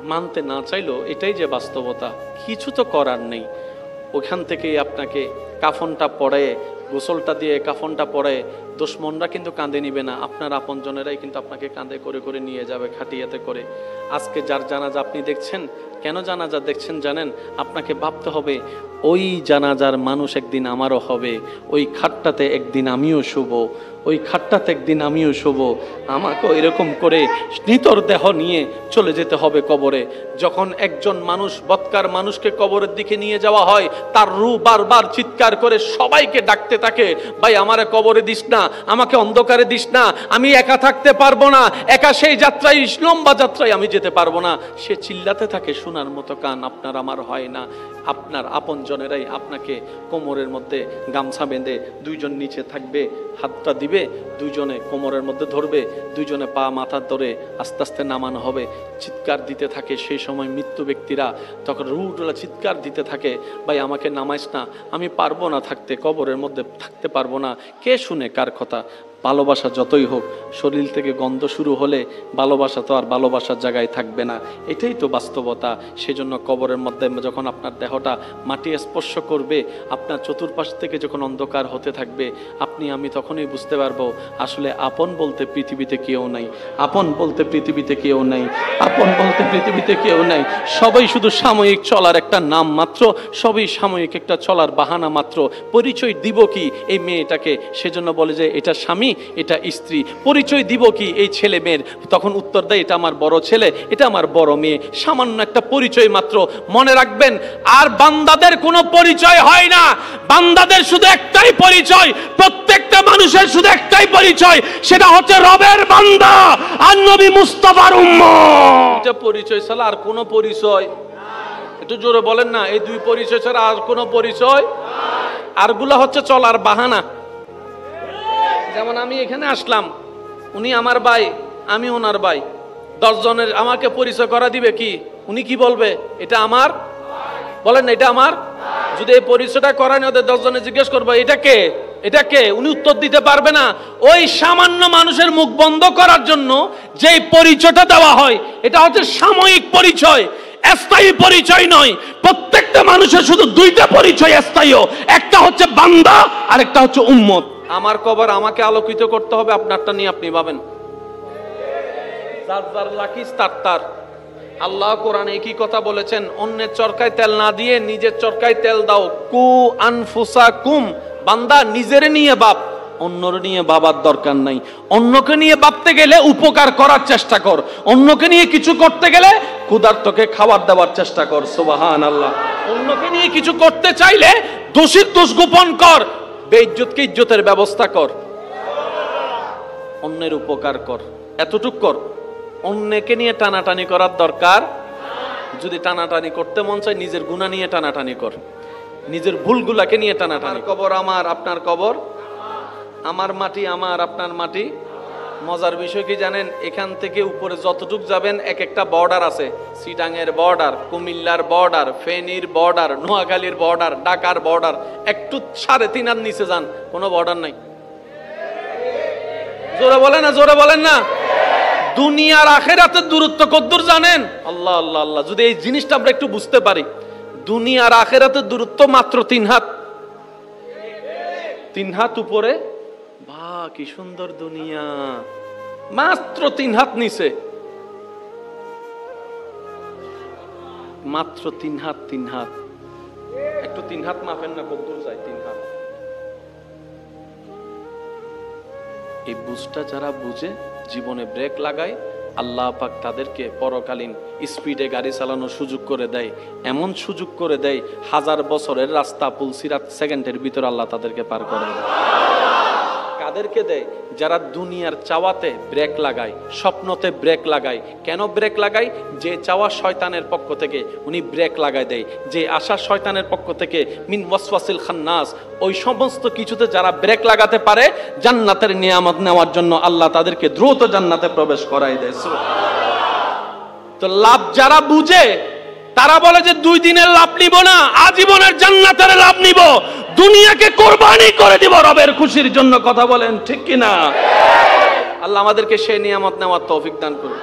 মানতে না চাইলেও এটাই যে বাস্তবতা, কিছু তো করার নেই। ওখান থেকেই আপনাকে কাফনটা পরে, গোসলটা দিয়ে কাফনটা পরে দুশমনরা কিন্তু কাঁধে নিবে না, আপনার আপনজনেরাই কিন্তু আপনাকে কাঁধে করে করে নিয়ে যাবে, খাটিয়াতে করে। আজকে যার জানাজা আপনি দেখছেন, কেন জানাজা দেখছেন জানেন? আপনাকে ভাবতে হবে ওই জানাজার মানুষ একদিন আমারও হবে, ওই খাটটাতে একদিন আমিও শুব, ওই খাটটাতে একদিন আমিও শুব, আমাকেও এরকম করে নিতর দেহ নিয়ে চলে যেতে হবে কবরে। যখন একজন মানুষ, বৎকার মানুষকে কবরের দিকে নিয়ে যাওয়া হয়, তার রূহ বারবার চিৎকার করে সবাইকে ডাকতে থাকে, ভাই আমারে কবরে দিস না, আমাকে অন্ধকারে দিস না, আমি একা থাকতে পারবো না, একা সেই যাত্রায়, লম্বা যাত্রায় আমি যেতে পারবো না। সে চিল্লাতে থাকে, শোনার মতো কান আপনার আমার হয় না। আপনার আপনজনেরাই আপনাকে কোমরের মধ্যে গামছা বেঁধে, দুইজন নিচে থাকবে, হাতটা দিবে, দুইজনে কোমরের মধ্যে ধরবে, দুইজনে পা মাথা ধরে আস্তে আস্তে নামানো হবে। চিৎকার দিতে থাকে সেই সময় মৃত্যু ব্যক্তিরা, তখন রুহগুলো চিৎকার দিতে থাকে, ভাই আমাকে নামাইস না, আমি পারবো না থাকতে, কবরের মধ্যে থাকতে পারবো না। কে শুনে কার কথা? ভালোবাসা যতই হোক, শরীর থেকে গন্ধ শুরু হলে ভালোবাসা তো আর ভালোবাসার জায়গায় থাকবে না, এটাই তো বাস্তবতা। সেজন্য কবরের মধ্যে যখন আপনার দেহটা মাটি স্পর্শ করবে, আপনার চতুর্পাশ থেকে যখন অন্ধকার হতে থাকবে, আপনি আমি তখনই বুঝতে পারবো আসলে আপন বলতে পৃথিবীতে কেউ নাই, আপন বলতে পৃথিবীতে কেউ নাই, আপন বলতে পৃথিবীতে কেউ নাই। সবাই শুধু সাময়িক চলার একটা নাম মাত্র, সবই সাময়িক একটা চলার বাহানা মাত্র। পরিচয় দিব কি এই মেয়েটাকে? সেজন্য বলে যে এটা স্বামী, এটা স্ত্রী। পরিচয় দিব কি এই ছেলে মেয়ের? তখন উত্তর দেয় এটা আমার বড় ছেলে, এটা আমার বড় মেয়ে। সামান্য একটা পরিচয় মাত্র। মনে রাখবেন, আর বান্দাদের কোনো পরিচয় হয় না, বান্দাদের শুধু একটাই পরিচয়, প্রত্যেকটা মানুষের শুধু একটাই পরিচয়, সেটা হচ্ছে রবের বান্দা আর নবী মুস্তাফার উম্মত। এটা পরিচয় ছাড়া আর কোনো পরিচয়, একটু জোরে বলেন না, এই দুই পরিচয় ছাড়া আর কোনো পরিচয়। আরগুলা হচ্ছে চলার বাহানা। যেমন আমি এখানে আসলাম, উনি আমার ভাই, আমি ওনার ভাই, 10 জনের আমাকে পরিচয় করা দিবে কি? উনি কি বলবে? এটা আমার, বলেন না এটা আমার। যদি এই পরিচয়টা করা নেই, ওদের 10 জনে জিজ্ঞেস করবো এটা কে, এটা কে, উনি উত্তর দিতে পারবে না। ওই সামান্য মানুষের মুখ বন্ধ করার জন্য যেই পরিচয়টা দেওয়া হয়, এটা হচ্ছে সাময়িক পরিচয়, স্থায়ী পরিচয় নয়। প্রত্যেকটা মানুষের শুধু দুইটা পরিচয় স্থায়ী, একটা হচ্ছে বান্দা আর একটা হচ্ছে উম্মত। আমার কবর আমাকে আলোকিত করতে হবে, আপনারটা নিয়ে আপনি ভাবেন। যার যার লাকিস তার তার। আল্লাহ কোরআনে একই কথা বলেছেন, অন্যের চরকায় তেল না দিয়ে নিজের চরকায় তেল দাও। কু আনফুসাকুম, বান্দা নিজের নিয়ে ভাব, অন্যর নিয়ে ভাবার দরকার নাই। অন্যকে নিয়ে ভাবতে গেলে উপকার করার চেষ্টা কর, অন্যকে নিয়ে কিছু করতে গেলে ক্ষুধার্তকে খাবার দেওয়ার চেষ্টা কর। সুবহানাল্লাহ। অন্যকে নিয়ে কিছু করতে চাইলে দোষীর দোষ গোপন কর, বেইজ্জতকে ইজ্জতের ব্যবস্থা কর, অন্যের উপকার কর, এতটুক কর। অন্যকে নিয়ে টানাটানি করার দরকার। যদি টানাটানি করতে মন চায়, নিজের গুনাহ নিয়ে টানাটানি কর, নিজের ভুলগুলাকে নিয়ে টানাটানি। কবর আমার, আপনার কবর আমার, মাটি আমার, আপনার মাটি। মজার বিষয় কি জানেন? এখান থেকে উপরে যতটুক যাবেন এক একটা বর্ডার আছে। চিটাঙের বর্ডার, কুমিল্লার বর্ডার, ফেনীর বর্ডার, নোয়াখালীর বর্ডার, ঢাকার বর্ডার। একটু 3.5 হাত নিচে যান, কোনো বর্ডার নাই। জোরে বলেন না, জোরে বলেন না। দুনিয়ার আখিরাতের দূরত্ব কতদূর জানেন? আল্লাহ আল্লাহ আল্লাহ। যদি এই জিনিসটা আমরা একটু বুঝতে পারি, দুনিয়ার আখিরাতের দূরত্ব মাত্র 3 হাত। 3 হাত উপরে, বাহ কি সুন্দর দুনিয়া, মাত্র 3 হাত নিচে, মাত্র 3 হাত। 3 হাত, একটু 3 হাত মাপেন না, কতদূর যায় 3 হাত। এই বুঝটা যারা বুঝে, জীবনে ব্রেক লাগায়, আল্লাহ পাক তাদেরকে পরকালীন স্পিডে গাড়ি চালানোর সুযোগ করে দেয়। এমন সুযোগ করে দেয়, 1000 বছরের রাস্তা পুলসিরাত সেকেন্ডের ভিতর আল্লাহ তাদেরকে পার করে দেয়। কাদেরকে দেয়? যারা দুনিয়ার চাওয়াতে ব্রেক লাগায়, স্বপ্নতে ব্রেক লাগায়। কেন ব্রেক লাগায়? যে চাওয়া শয়তানের পক্ষ থেকে, উনি ব্রেক লাগায় দেয়। যে আশা শয়তানের পক্ষ থেকে, মিন ওয়াসওয়াসিল খান্নাস, ওই সমস্ত কিছুতে যারা ব্রেক লাগাতে পারে, জান্নাতের নিয়ামত নেওয়ার জন্য আল্লাহ তাদেরকে দ্রুত জান্নাতে প্রবেশ করাই দেয়। তো লাভ যারা বুঝে, তারা বলে যে 2 দিনের লাভ নিব না, আজীবনের জান্নাতের লাভ নিব, দুনিয়াকে কোরবানি করে দিব রবের খুশির জন্য। কথা বলেন ঠিক কিনা? আল্লাহ আমাদেরকে সেই নিয়ামত নেওয়ার তৌফিক দান করুন।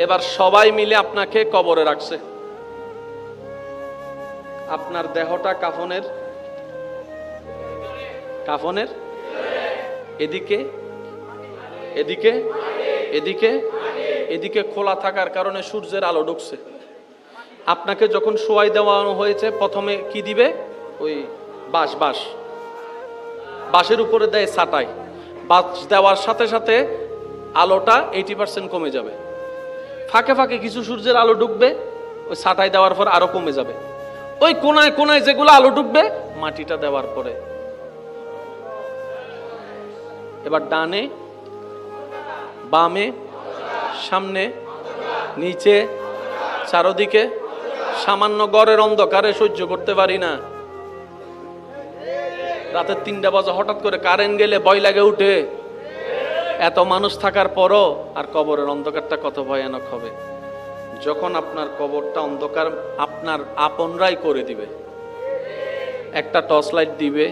এবার সবাই মিলে আপনাকে কবরে রাখছে, আপনার দেহটা কাফনের এদিকে এদিকে এদিকে এদিকে খোলা থাকার কারণে সূর্যের আলো ঢুকছে। আপনাকে যখন শোয়াই দেওয়া হয়েছে, প্রথমে কি দিবে? ওই বাঁশের উপরে দেয় ছাটাই। বাঁশ দেওয়ার সাথে সাথে আলোটা 80% কমে যাবে, ফাঁকে ফাঁকে কিছু সূর্যের আলো ঢুকবে, ওই ছাটাই দেওয়ার পর আরো কমে যাবে। ওই কোনায় কোনায় যেগুলো আলো ঢুকবে মাটিটা দেওয়ার পরে। এবার ডানে বামে সামনে নিচে চারদিকে। সামান্য ঘরের অন্ধকারে সহ্য করতে পারি না, রাতের 3টা বাজে হঠাৎ করে কারেন্ট গেলে ভয় লাগে উঠে। এত মানুষ থাকার পরও আর কবরের অন্ধকারটা কত ভয়ানক হবে। যখন আপনার কবরটা অন্ধকার আপনার আপনরাই করে দিবে, একটা টর্চ লাইট দিবে,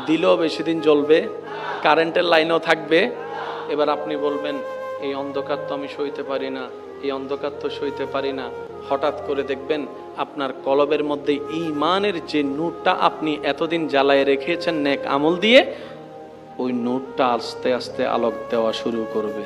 দিলেও বেশি দিন জ্বলবে, কারেন্টের লাইনও থাকবে। এবার আপনি বলবেন এই অন্ধকার তো আমি সইতে পারি না, এই অন্ধকার তো সইতে পারি না। হঠাৎ করে দেখবেন আপনার কলবের মধ্যে ঈমানের যে নূরটা আপনি এতদিন জ্বালায় রেখেছেন নেক আমল দিয়ে, ওই নূরটা আস্তে আস্তে আলোক দেওয়া শুরু করবে।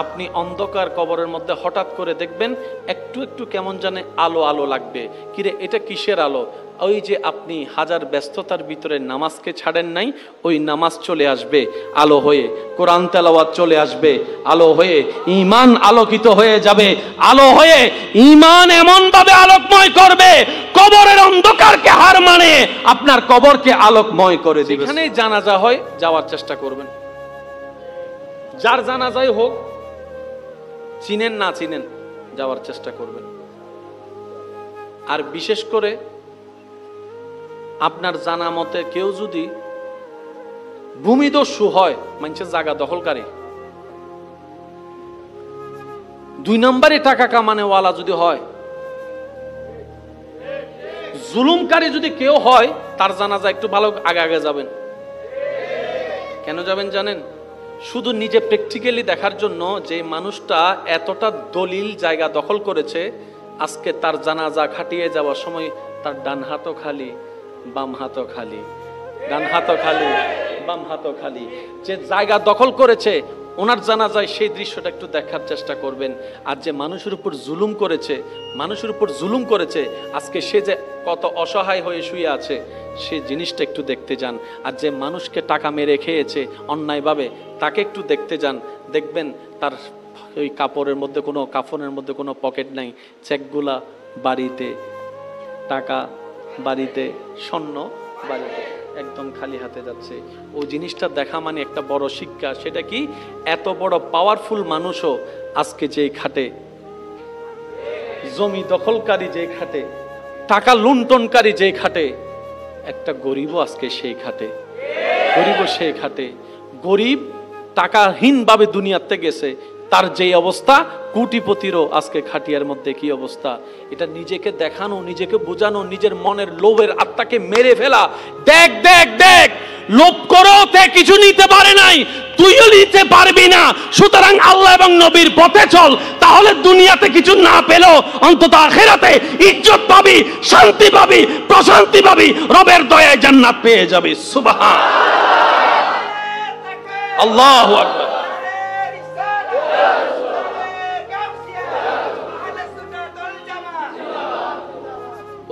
আপনি অন্ধকার কবরের মধ্যে হঠাৎ করে দেখবেন একটু একটু কেমন জানে আলো আলো লাগবে। কিরে এটা কিসের আলো? ওই যে আপনি হাজার ব্যস্ততার ভিতরে নামাজকে ছাড়েন নাই, ওই নামাজ চলে আসবে আলো হয়ে, কোরআন তেলাওয়াত চলে আসবে আলো হয়ে, ঈমান আলোকিত হয়ে যাবে আলো হয়ে। ঈমান এমন ভাবে আলোকময় করবে, কবরের অন্ধকারকে হার মানে আপনার কবরকে আলোকময় করে দিবে। এখানেই জানাজা হয়, যাওয়ার চেষ্টা করবেন। যার জানাজাই হোক, চিনেন না চিনেন, যাওয়ার চেষ্টা করবেন। আর বিশেষ করে আপনার জানা মতে কেউ যদি ভূমিদস্যু হয়, মানুষের জায়গা দখলকারী, 2 নম্বরে টাকা কামানেওয়ালা যদি হয়, জুলুমকারী যদি কেউ হয়, তার জানাজা একটু ভালো আগে আগে যাবেন। কেন যাবেন জানেন? শুধু নিজে প্র্যাকটিক্যালি দেখার জন্য যে মানুষটা এতটা দলিল জায়গা দখল করেছে, আজকে তার জানাজা খাটিয়ে যাওয়ার সময় তার ডান হাতও খালি বাম হাতও খালি, ডান হাতও খালি বাম হাতও খালি। যে জায়গা দখল করেছে ওনার জানাজায় সেই দৃশ্যটা একটু দেখার চেষ্টা করবেন। আর যে মানুষের উপর জুলুম করেছে আজকে সে যে কত অসহায় হয়ে শুয়ে আছে, সেই জিনিসটা একটু দেখতে যান। আর যে মানুষকে টাকা মেরে খেয়েছে অন্যায়ভাবে, তাকে একটু দেখতে যান। দেখবেন তার ওই কাপড়ের মধ্যে কোনো, কাফনের মধ্যে কোনো পকেট নাই, চেকগুলা বাড়িতে, টাকা বাড়িতে, স্বর্ণ বাড়িতে, একদম খালি হাতে যাচ্ছে। ও জিনিসটা দেখা মানে একটা বড় শিক্ষা। সেটা কি? এত বড় পাওয়ারফুল মানুষও আজকে যেই খাটে, জমি দখলকারী যেই খাটে, টাকা লুণ্ঠনকারী যেই খাটে, একটা গরিবও আজকে সেই খাটে, গরিব টাকাহীন ভাবে দুনিয়াতে গেছে, তার যেই অবস্থা, কোটিপতিরও আজকে খাটিয়ার মধ্যে কি অবস্থা। এটা নিজেকে দেখানো, নিজেকে বোঝানো, নিজের মনের লোভের আত্মাকে মেরে ফেলা। দেখ দেখ দেখ, লোভ করো তে কিছু নিতে পারে নাই, তুইও নিতে পারবি না। সুতরাং আল্লাহ এবং নবীর পথে চল, তাহলে দুনিয়াতে কিছু না পেলেও অন্তত আখিরাতে ইজ্জত পাবি, শান্তি পাবি, প্রশান্তি পাবি, রবের দয়ায় জান্নাত পেয়ে যাবি। সুবহান আল্লাহু আকবার।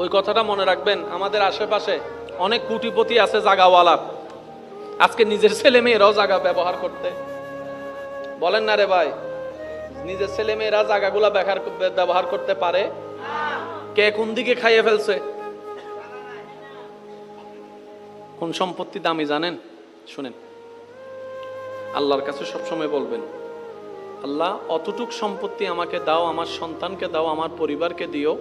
ওই কথাটা মনে রাখবেন। আমাদের আশেপাশে অনেক কোটিপতি আছে, জায়গাওয়ালা, আজকে নিজের ছেলে মেয়েরাও জায়গা ব্যবহার করতে বলেন না রে ভাই, নিজের ছেলে মেয়েরা জায়গাগুলা ব্যবহার করতে পারে। কে কোন দিকে খাইয়ে ফেলছে? কোন সম্পত্তি দামি জানেন? শুনেন, আল্লাহর কাছে সবসময় বলবেন, আল্লাহ অতটুক সম্পত্তি আমাকে দাও, আমার সন্তানকে দাও, আমার পরিবারকে দিও,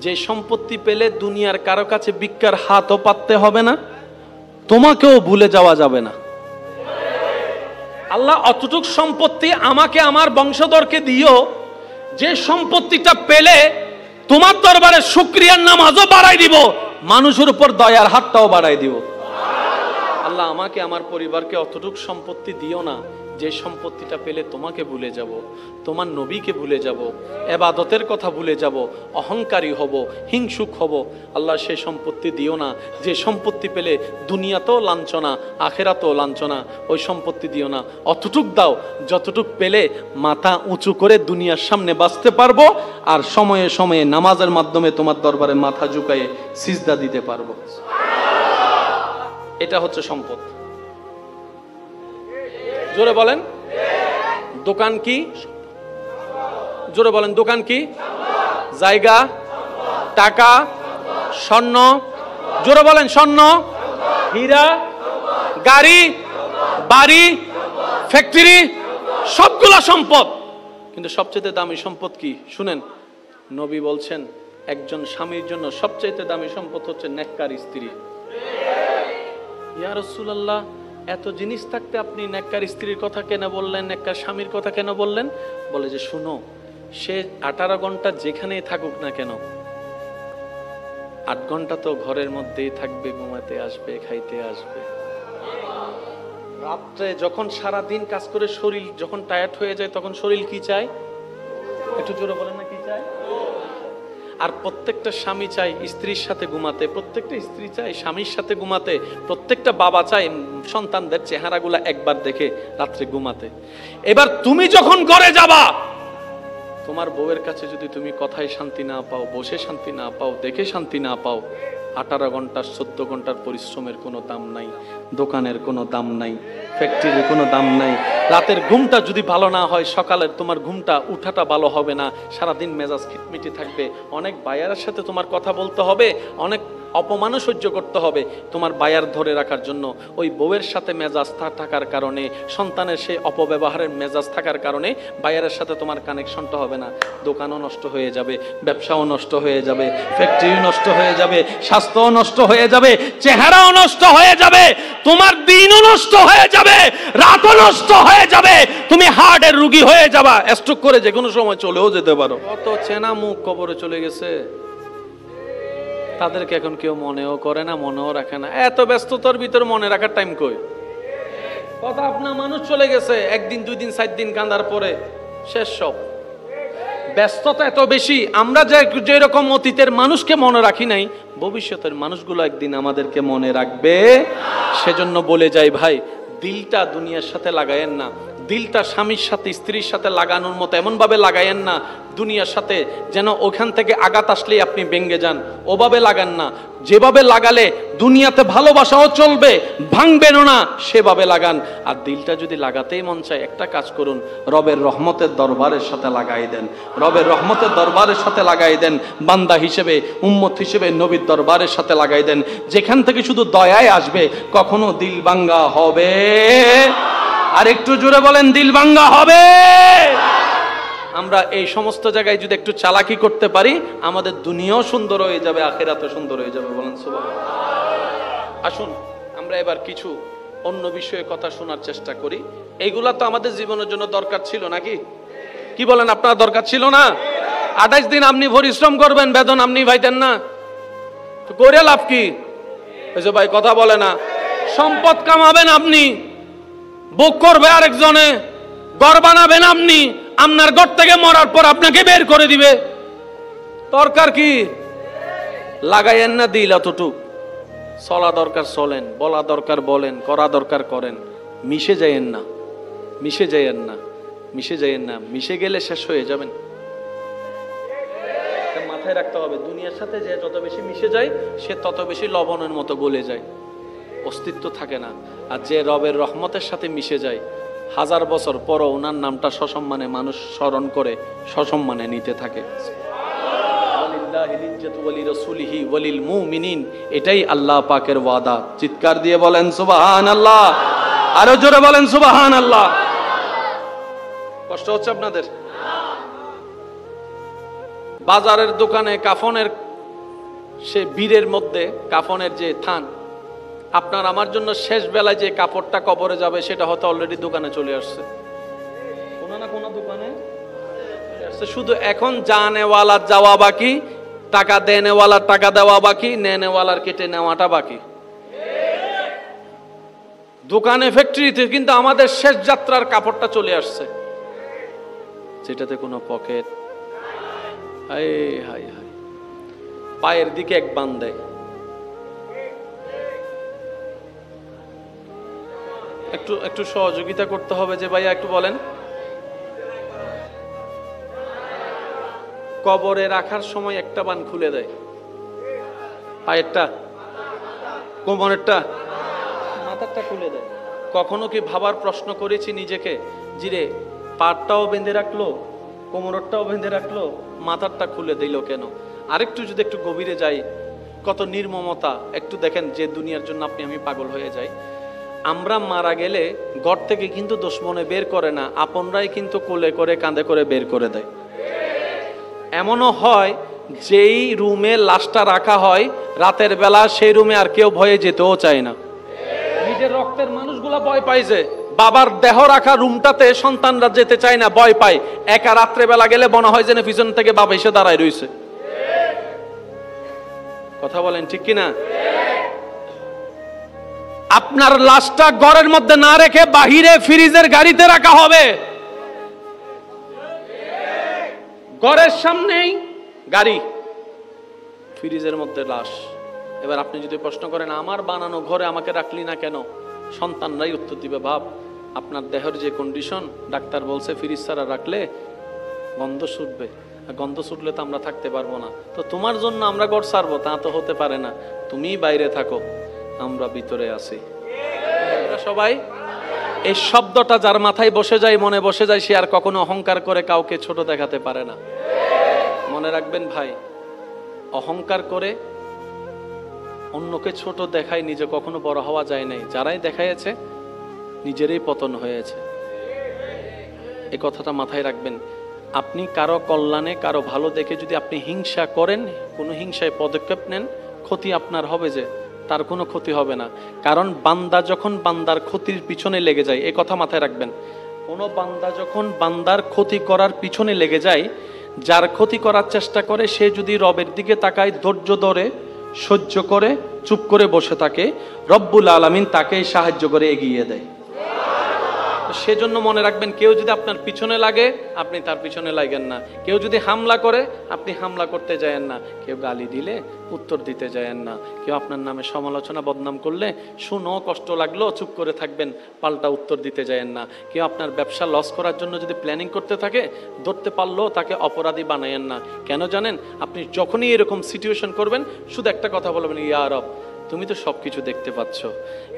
যে সম্পত্তি পেলে দুনিয়ার কারো কাছে ভিক্ষার হাতও পাততে হবে না, তোমাকেও ভুলে যাওয়া যাবে না। আল্লাহ অতটুক সম্পত্তি আমাকে, আমার বংশধরকে দিও, যে সম্পত্তিটা পেলে তোমার দরবারে শুকরিয়ার নামাজও বাড়াই দিব, মানুষের উপর দয়ার হাতটাও বাড়াই দিব। আল্লাহ আমাকে, আমার পরিবারকে অতটুক সম্পত্তি দিও না যে সম্পত্তিটা পেলে তোমাকে ভুলে যাব, তোমার নবীকে ভুলে যাব, ইবাদতের কথা ভুলে যাব, অহংকারী হব, হিংসুক হব। আল্লাহ সেই সম্পত্তি দিও না যে সম্পত্তি পেলে দুনিয়াতেও লাঞ্ছনা, আখেরাতেও লাঞ্ছনা। ওই সম্পত্তি দিও না, অতটুক দাও যতটুক পেলে মাথা উঁচু করে দুনিয়ার সামনে বাঁচতে পারবো, আর সময়ে সময়ে নামাজের মাধ্যমে তোমার দরবারে মাথা ঝুঁকায়ে সিজদা দিতে পারবো। এটা হচ্ছে সম্পদ। জোরে বলেন দোকান কি? জোরে বলেন দোকান কি? জায়গা, টাকা, স্বর্ণ। জোরে বলেন স্বর্ণ, হীরা, গাড়ি, বাড়ি, ফ্যাক্টরি, সবগুলা সম্পদ। কিন্তু সবচেয়ে দামি সম্পদ কি শুনেন? নবী বলছেন একজন স্বামীর জন্য সবচেয়ে দামি সম্পদ হচ্ছে নেককার স্ত্রী। ইয়া রাসূলুল্লাহ, এত জিনিস থাকতে আপনি নেককার স্ত্রীর কথা কেন বললেন, নেককার স্বামীর কথা কেন বললেন? বলে যে শুনো, সে 18 ঘন্টা যেখানেই থাকুক না কেন, 8 ঘন্টা তো ঘরের মধ্যেই থাকবে, ঘুমাতে আসবে, খাইতে আসবে। রাত্রে যখন সারা দিন কাজ করে শরীর যখন টায়ার্ড হয়ে যায়, তখন শরীর কি চায়? একটু জোরে বলেন না, কি চায়? আর প্রত্যেকটা স্বামী চায় স্ত্রীর সাথে ঘুমাতে, প্রত্যেকটা স্ত্রী চায় স্বামীর সাথে ঘুমাতে, প্রত্যেকটা বাবা চায় সন্তানদের চেহারাগুলা একবার দেখে রাত্রে ঘুমাতে। এবার তুমি যখন ঘরে যাবা, তোমার বউয়ের কাছে যদি তুমি কথায় শান্তি না পাও, বসে শান্তি না পাও, দেখে শান্তি না পাও, 18 ঘন্টার 14 ঘন্টার পরিশ্রমের কোনো দাম নাই, দোকানের কোনো দাম নাই, ফ্যাক্টরির কোনো দাম নাই। রাতের ঘুমটা যদি ভালো না হয়, সকালের তোমার ঘুমটা উঠাটা ভালো হবে না, সারাদিন মেজাজ খিটমিটি থাকবে, অনেক বায়ারের সাথে তোমার কথা বলতে হবে, অনেক অপমানও সহ্য করতে হবে তোমার বায়ার ধরে রাখার জন্য। ওই বউয়ের সাথে মেজাজ থাকার কারণে, সন্তানের সেই অপব্যবহারের মেজাজ থাকার কারণে বায়ারের সাথে তোমার কানেকশনটা হবে না। দোকানও নষ্ট হয়ে যাবে, ব্যবসাও নষ্ট হয়ে যাবে, ফ্যাক্টরিও নষ্ট হয়ে যাবে, স্বাস্থ্যও নষ্ট হয়ে যাবে, চেহারাও নষ্ট হয়ে যাবে, তোমার দিনও নষ্ট হয়ে যাবে, রাতও নষ্ট হয়ে যাবে, তুমি হার্টের রোগী হয়ে যাবা, স্ট্রোক করে যে কোনো সময় চলেও যেতে পারো। কত চেনা মুখ কবরে চলে গেছে, তাদেরকে এখন কেউ মনেও করে না, মনেও রাখে না। এত ব্যস্ততার ভিতর মনে রাখার টাইম কই? কথা আপনার মানুষ চলে গেছে, 1 দিন 2 দিন 4 দিন কাঁদার পরে শেষ সব। ব্যস্ততা এত বেশি, আমরা যেরকম অতীতের মানুষকে মনে রাখি নাই, ভবিষ্যতের মানুষগুলো একদিন আমাদেরকে মনে রাখবে। সেজন্য বলে যাই ভাই, দিলটা দুনিয়ার সাথে লাগায়েন না, দিলটা স্বামীর সাথে স্ত্রীর সাথে লাগানোর মতো এমন ভাবে লাগায়েন না দুনিয়ার সাথে যেন ওখান থেকে আঘাত আসলেই আপনি ভেঙে যান। ওভাবে লাগান না, যেভাবে লাগালে দুনিয়াতে ভালোবাসাও চলবে, ভাঙবেনও না, সেভাবে লাগান। আর দিলটা যদি লাগাতেই মন চায়, একটা কাজ করুন, রবের রহমতের দরবারের সাথে লাগাই দেন, রবের রহমতের দরবারের সাথে লাগাই দেন, বান্দা হিসেবে, উম্মত হিসেবে নবীর দরবারের সাথে লাগাই দেন। যেখান থেকে শুধু দয়ায় আসবে, কখনো দিল ভাঙ্গা হবে? আর একটু জোরে বলেন, দিল ভাঙ্গা হবে? আমরা এই সমস্ত জায়গায় যদি একটু চালাকি করতে পারি, আমাদের দুনিয়াও সুন্দর হয়ে যাবে, আখিরাতও সুন্দর হয়ে যাবে। বলেন সুবহানাল্লাহ। আসুন আমরা এবার কিছু অন্য বিষয়ে কথা শোনার চেষ্টা করি। এইগুলা তো আমাদের জীবনের জন্য দরকার ছিল নাকি? কি বলেন, আপনার দরকার ছিল না? 28 দিন আপনি পরিশ্রম করবেন, বেতন আপনি পাইতেন না, তো করে লাভ কি? এই যে ভাই কথা বলে না, সম্পদ কামাবেন আপনি, ভোগ করবে আরেকজনে, ঘর বানাবেন আপনি, আপনার ঘর থেকে মরার পর আপনাকে বের করে দিবে, দরকার কি? লাগাইয়েন না দিল এতটুক। চলা দরকার চলেন, বলা দরকার বলেন, করা দরকার করেন, মিশে যাইয়েন না, মিশে যাইয়েন না, মিশে যাইয়েন না, মিশে গেলে শেষ হয়ে যাবেন। মাথায় রাখতে হবে, দুনিয়ার সাথে যে যত বেশি মিশে যায়, সে তত বেশি লবণের মতো গলে যায়, অস্তিত্ব থাকে না। আর যে রবের রহমতের সাথে মিশে যায়, 1000 বছর পরও ওনার নামটা সসম্মানে মানুষ স্মরণ করে, সসম্মানে নিতে থাকে। এটাই আল্লাহ পাকের ওয়াদা। চিৎকার দিয়ে বলেন সুবহানাল্লাহ, আরো জোরে বলেন সুবহানাল্লাহ। কষ্ট হচ্ছে আপনাদের? বাজারের দোকানে কাফনের সে বীরের মধ্যে, কাফনের যে থান, আপনার আমার জন্য শেষ বেলায় যে কাপড়টা কবরে যাবে, সেটা হয়তো অলরেডি দোকানে চলে আসছে, কোনো না কোনো দোকানে আসছে। শুধু এখন জানেওয়ালা যাওয়া বাকি, টাকা দেনেওয়ালার টাকা দেওয়া বাকি, নেনেওয়ালার কেটে নেওয়াটা বাকি। দোকানে ফ্যাক্টরিতে, কিন্তু আমাদের শেষ যাত্রার কাপড়টা চলে আসছে, যেটাতে কোনো পকেট, হাই হাই হাই, পায়ের দিকে এক বান দেয়। একটু একটু সহযোগিতা করতে হবে যে ভাইয়া একটু বলেন। কবরে রাখার সময় একটা বান খুলে দেয়, পায়েরটা, কোমরেরটা, মাথারটা খুলে দেয়। কখনো কি ভাবার প্রশ্ন করেছি নিজেকে, জিরে পাটটাও বেঁধে রাখলো, কোমরটাও বেঁধে রাখলো, মাথারটা খুলে দিল কেন? আরেকটু যদি একটু গভীরে যাই, কত নির্মমতা একটু দেখেন, যে দুনিয়ার জন্য আপনি আমি পাগল হয়ে যাই। আমরা মারা গেলে ঘর থেকে কিন্তু দুশমনে বের করে না, আপনরাই কিন্তু কোলে করে কাঁধে করে বের করে দেয়। এমনও হয় যেই রুমে লাশটা রাখা হয় রাতের বেলা, সেই রুমে আর কেউ ভয়ে যেতেও চায় না। নিজের রক্তের মানুষগুলা ভয় পায় যে বাবার দেহ রাখা রুমটাতে সন্তানরা যেতে চায় না, ভয় পায়। একা রাত্রে বেলা গেলে মনে হয় যেন পিছন থেকে বাবা এসে দাঁড়ায় রয়েছে। কথা বলেন ঠিক কিনা? আপনার লাশটা ঘরের মধ্যে না রেখে বাহিরে ফ্রিজের গাড়িতে রাখা হবে। ঘরের সামনেই গাড়ি, ফ্রিজের মধ্যে লাশ। এবার আপনি যদি প্রশ্ন করেন আমার বানানো ঘরে আমাকে রাখলি না কেন, সন্তানরাই উত্তর দিবে, বাপ আপনার দেহের যে কন্ডিশন, ডাক্তার বলছে ফ্রিজ ছাড়া রাখলে গন্ধ ছুটবে, গন্ধ ছুটলে তো আমরা থাকতে পারবো না, তো তোমার জন্য আমরা ঘর ছাড়বো, তা তো হতে পারে না, তুমি বাইরে থাকো, আমরা ভিতরে আছি। সবাই এই শব্দটা যার মাথায় বসে যায়, মনে বসে যায়, সে আর কখনো অহংকার করে কাউকে ছোট দেখাতে পারে না। মনে রাখবেন ভাই, অহংকার করে অন্যকে ছোট দেখায়, নিজে কখনো বড় হওয়া যায় নাই। যারাই দেখাইছে নিজেরই পতন হয়েছে। এই কথাটা মাথায় রাখবেন। আপনি কারো কল্যাণে, কারো ভালো দেখে যদি আপনি হিংসা করেন, কোনো হিংসায় পদক্ষেপ নেন, ক্ষতি আপনার হবে, যে তার কোনো ক্ষতি হবে না। কারণ বান্দা যখন বান্দার ক্ষতির পিছনে লেগে যায়, এই কথা মাথায় রাখবেন, কোনো বান্দা যখন বান্দার ক্ষতি করার পিছনে লেগে যায়, যার ক্ষতি করার চেষ্টা করে, সে যদি রবের দিকে তাকায়, ধৈর্য ধরে, সহ্য করে, চুপ করে বসে থাকে, রব্বুল আলামিন তাকে সাহায্য করে এগিয়ে দেয়। সেজন্য মনে রাখবেন, কেউ যদি আপনার পিছনে লাগে, আপনি তার পিছনে লাগেন না। কেউ যদি হামলা করে, আপনি হামলা করতে যায়েন না। কেউ গালি দিলে উত্তর দিতে যায়েন না। কেউ আপনার নামে সমালোচনা, বদনাম করলে শুনো, কষ্ট লাগলো, চুপ করে থাকবেন, পাল্টা উত্তর দিতে যায়েন না। কেউ আপনার ব্যবসা লস করার জন্য যদি প্ল্যানিং করতে থাকে, ধরতে পারলেও তাকে অপরাধী বানায়েন না। কেন জানেন? আপনি যখনই এরকম সিচুয়েশন করবেন, শুধু একটা কথা বলবেন, ইয়া রব তুমি তো সবকিছু দেখতে পাচ্ছ,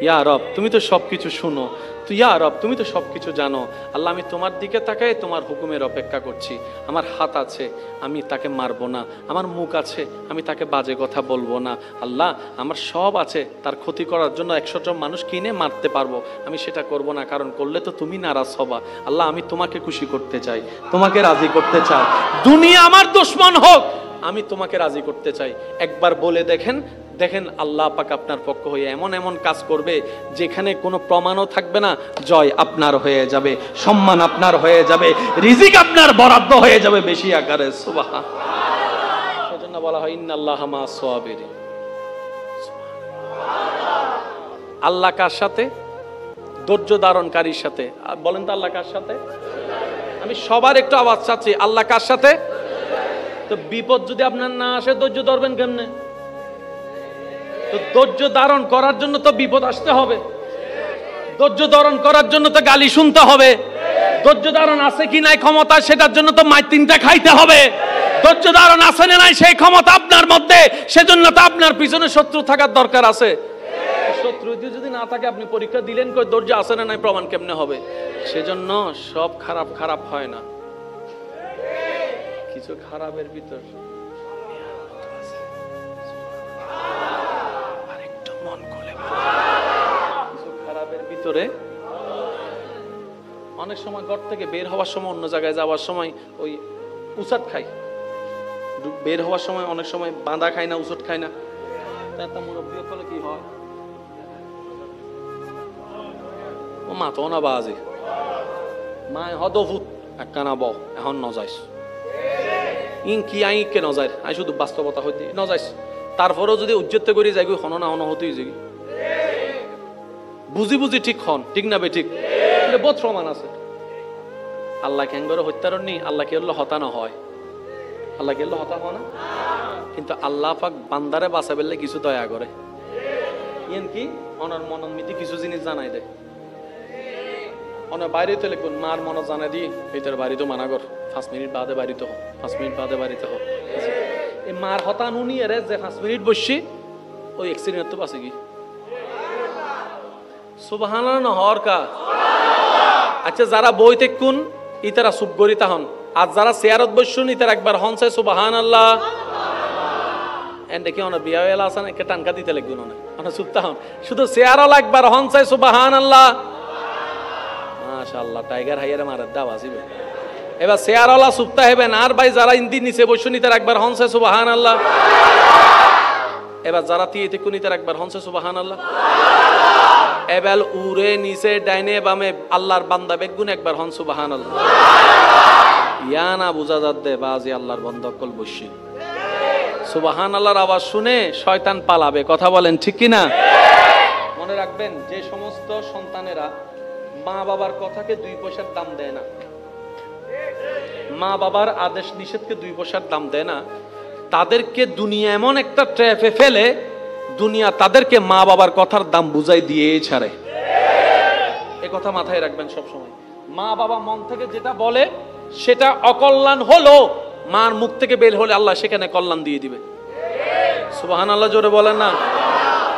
ইয়া রব তুমি তো সবকিছু শুনো, তো ইয়া রব তুমি তো সবকিছু জানো। আল্লাহ আমি তোমার দিকে তাকাই, তোমার হুকুমের অপেক্ষা করছি। আমার হাত আছে, আমি তাকে মারবো না। আমার মুখ আছে, আমি তাকে বাজে কথা বলবো না। আল্লাহ আমার সব আছে, তার ক্ষতি করার জন্য 100 জন মানুষ কিনে মারতে পারবো, আমি সেটা করব না, কারণ করলে তো তুমি নারাজ হবা। আল্লাহ আমি তোমাকে খুশি করতে চাই, তোমাকে রাজি করতে চাই। দুনিয়া আমার দুশমন হোক, আমি তোমাকে রাজি করতে চাই। একবার বলে দেখেন, দেখেন আল্লাহ পাক আপনার পক্ষ হয়ে এমন এমন কাজ করবে, যেখানে কোনো প্রমাণও থাকবে না, জয় আপনার হয়ে যাবে, সম্মান আপনার হয়ে যাবে, রিজিক আপনার বরাদ্দ হয়ে যাবে বেশি আকারে। সুবহান। সেজন্য বলা হয় ইন্নাল্লাহা মা'আস সাবিরিন। আল্লাহ কার সাথে? ধৈর্য ধারণকারীর সাথে। বলেন তো আল্লাহ কার সাথে? আমি সবার একটু আওয়াজ চাচ্ছি, আল্লাহ কার সাথে? তো বিপদ যদি আপনার না আসে, ধৈর্য ধরবেন কেমনে? তো ধৈর্য ধারণ করার জন্য তো বিপদ আসতে হবে, ধৈর্য ধারণ করার জন্য তো গালি শুনতে হবে, ধৈর্য ধারণ আছে কি নাই ক্ষমতা, সেটার জন্য তো মাই তিনটা খাইতে হবে। ধৈর্য ধারণ আছে না নাই সেই ক্ষমতা আপনার মধ্যে, সেজন্য তো আপনার পিছনে শত্রু থাকার দরকার আছে। শত্রু যদি না থাকে, আপনি পরীক্ষা দিলেন কই ধৈর্য আছে না নাই প্রমাণ কেমনে হবে? সেজন্য সব খারাপ খারাপ হয় না, কিছু খারাপের ভিতর আরেকটু মন খুলে, কিছু খারাপের ভিতরে অনেক সময় ঘর থেকে বের হওয়ার সময়, অন্য জায়গায় যাওয়ার সময় ওই উসাট খাই, বের হওয়ার সময় অনেক সময় বাঁধা খায় না, উসট খায় না। তা মুরব্বী হলে কি হয়, ও মা তো না বাজে মা হদভূত একখানা ব এখন নজাইস ইন কি আই কে নজায়, আই শুধু বাস্তবতা হইতে নজাইস। তারপরেও যদি উজ্জত করি যাই হন না হন হতেই যাই, বুঝি বুঝি ঠিক হন, ঠিক না বে ঠিক? বহুত প্রমাণ আছে। আল্লাহ কেঙ্গরে হত্যারণ নি, আল্লাহ কে হতানো হয়, আল্লাহ কে হতা হয় না। কিন্তু আল্লাহ পাক বান্দারে বাঁচা বেললে কিছু দয়া করে, ইয়েন কি অনার মনমিতি কিছু জিনিস জানাই দেয়। অনার বাইরে তো লিখুন মার মন জানাই দিই এইটার বাড়ি তো মানাগর 5 মিনিট বাদে বাড়িতে হোক, 5 মিনিট বাদে বাড়িতে হোক। এই মার হতানো নিয়ে রে যে 5 মিনিট বসছি ওই অ্যাক্সিডেন্ট তো বাঁচে কি সুবহানাল্লাহ না হর কা। আচ্ছা যারা বইতে কোন ইতারা সুপ গরিতা হন, আর যারা চেয়ারত বসুন ইতার একবার হন চাই সুবহানাল্লাহ। এন্ড দেখি অনা বিয়া হইলা আছে না কে টানকা দিতে লাগবে না, অনা সুপ্তা হন শুধু চেয়ারও একবার হন চাই সুবহানাল্লাহ। মাশাআল্লাহ টাইগার হাইয়ারে মারার দাও আসিবে। এবার চেয়ারওয়ালা সুপ্তা হেবেন, আর ভাই যারা ইন্দি নিচে বসুন ইতার একবার হন চাই সুবহানাল্লাহ। এবার যারা তিয়েতে কোন ইতার একবার হন চাই সুবহানাল্লাহ। এবার উরে নিচে ডাইনে বামে আল্লাহর বান্দা বেগুন একবার হন সুবহানাল্লাহ। ইয়া না বুঝা যাচ্ছে বাজি আল্লাহর বন্ধকল বসি সুবহানাল্লাহর আওয়াজ শুনে শয়তান পালাবে। কথা বলেন ঠিক কি না? মনে রাখবেন যে সমস্ত সন্তানেরা মা বাবার কথাকে 2 পয়সার দাম দেয় না, মা বাবার আদেশ নিষেধকে 2 পয়সার দাম দেয় না, তাদেরকে দুনিয়া এমন একটা ট্র্যাপে ফেলে, দুনিয়া তাদেরকে মা বাবার কথার দাম বুঝাই দিয়ে ছাড়ে। এ কথা মাথায় রাখবেন সব সময়। মা বাবা মন থেকে যেটা বলে সেটা অকল্যাণ হলো, মার মুখ থেকে বের হলে আল্লাহ সেখানে কল্যাণ দিয়ে দিবে। সুবহানাল্লাহ জোরে বলেন না।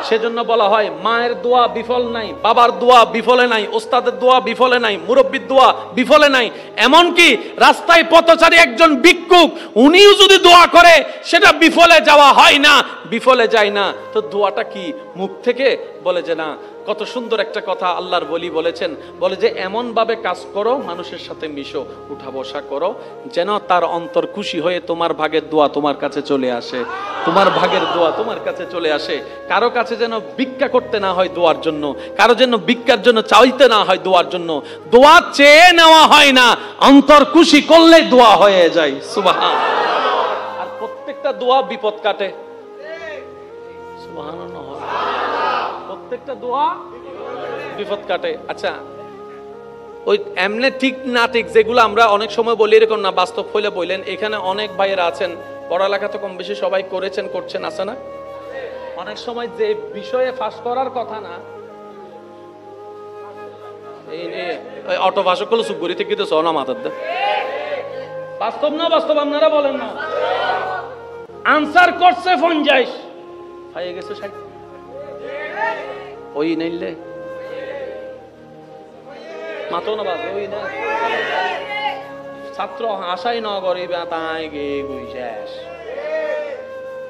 সেজন্য বলা হয় মায়ের দোয়া বিফল নাই, বাবার দোয়া বিফলে নাই, ওস্তাদের দোয়া বিফলে নাই, মুরব্বির দোয়া বিফলে নাই। এমনকি রাস্তায় পথচারী একজন ভিক্ষুক উনিও যদি দোয়া করে সেটা বিফলে যাওয়া হয় না, বিফলে যায় না। তো দোয়াটা কি মুখ থেকে বলে যে না। কত সুন্দর একটা কথা আল্লাহর ওলি বলেছেন, বলে যে এমন ভাবে কাজ করো মানুষের সাথে মিশো, উঠা বসা করো যেন তার অন্তর খুশি হয়ে তোমার ভাগের দোয়া তোমার কাছে চলে আসে, তোমার ভাগের দোয়া তোমার কাছে চলে আসে। কারো কাছে যেন ভিক্ষা করতে না হয় দোয়ার জন্য, কারো যেন ভিক্ষার জন্য চাইতে না হয় দোয়ার জন্য। দোয়া চেয়ে নেওয়া হয় না, অন্তর খুশি করলে দোয়া হয়ে যায়। সুবহানাল্লাহ। আর প্রত্যেকটা দোয়া বিপদ কাটে। সুবহানাল্লাহ। প্রত্যেকটা দোয়া বিপদ কাটে। আচ্ছা ওই এমনি ঠিক না ঠিক যেগুলো আমরা অনেক সময় বলি এরকম না, বাস্তব হইলে বললেন। এখানে অনেক ভাইয়েরা আছেন পড়ালেখা তো কম বেশি সবাই করেছেন, করছেন, আছে না? অনেক সময় যে বিষয়ে ফাঁস করার কথা না, এই অটো ভাষক গুলো সুগরি থেকে তো সোনা মাথার দে বাস্তব না, বাস্তব আপনারা বলেন না। আনসার করছে ফোন যাইস হয়ে গেছে সাইড ওই নাইলে মাতো না বাজে ওই না ছাত্র আশাই ন করিবে তাই গে গুই শেষ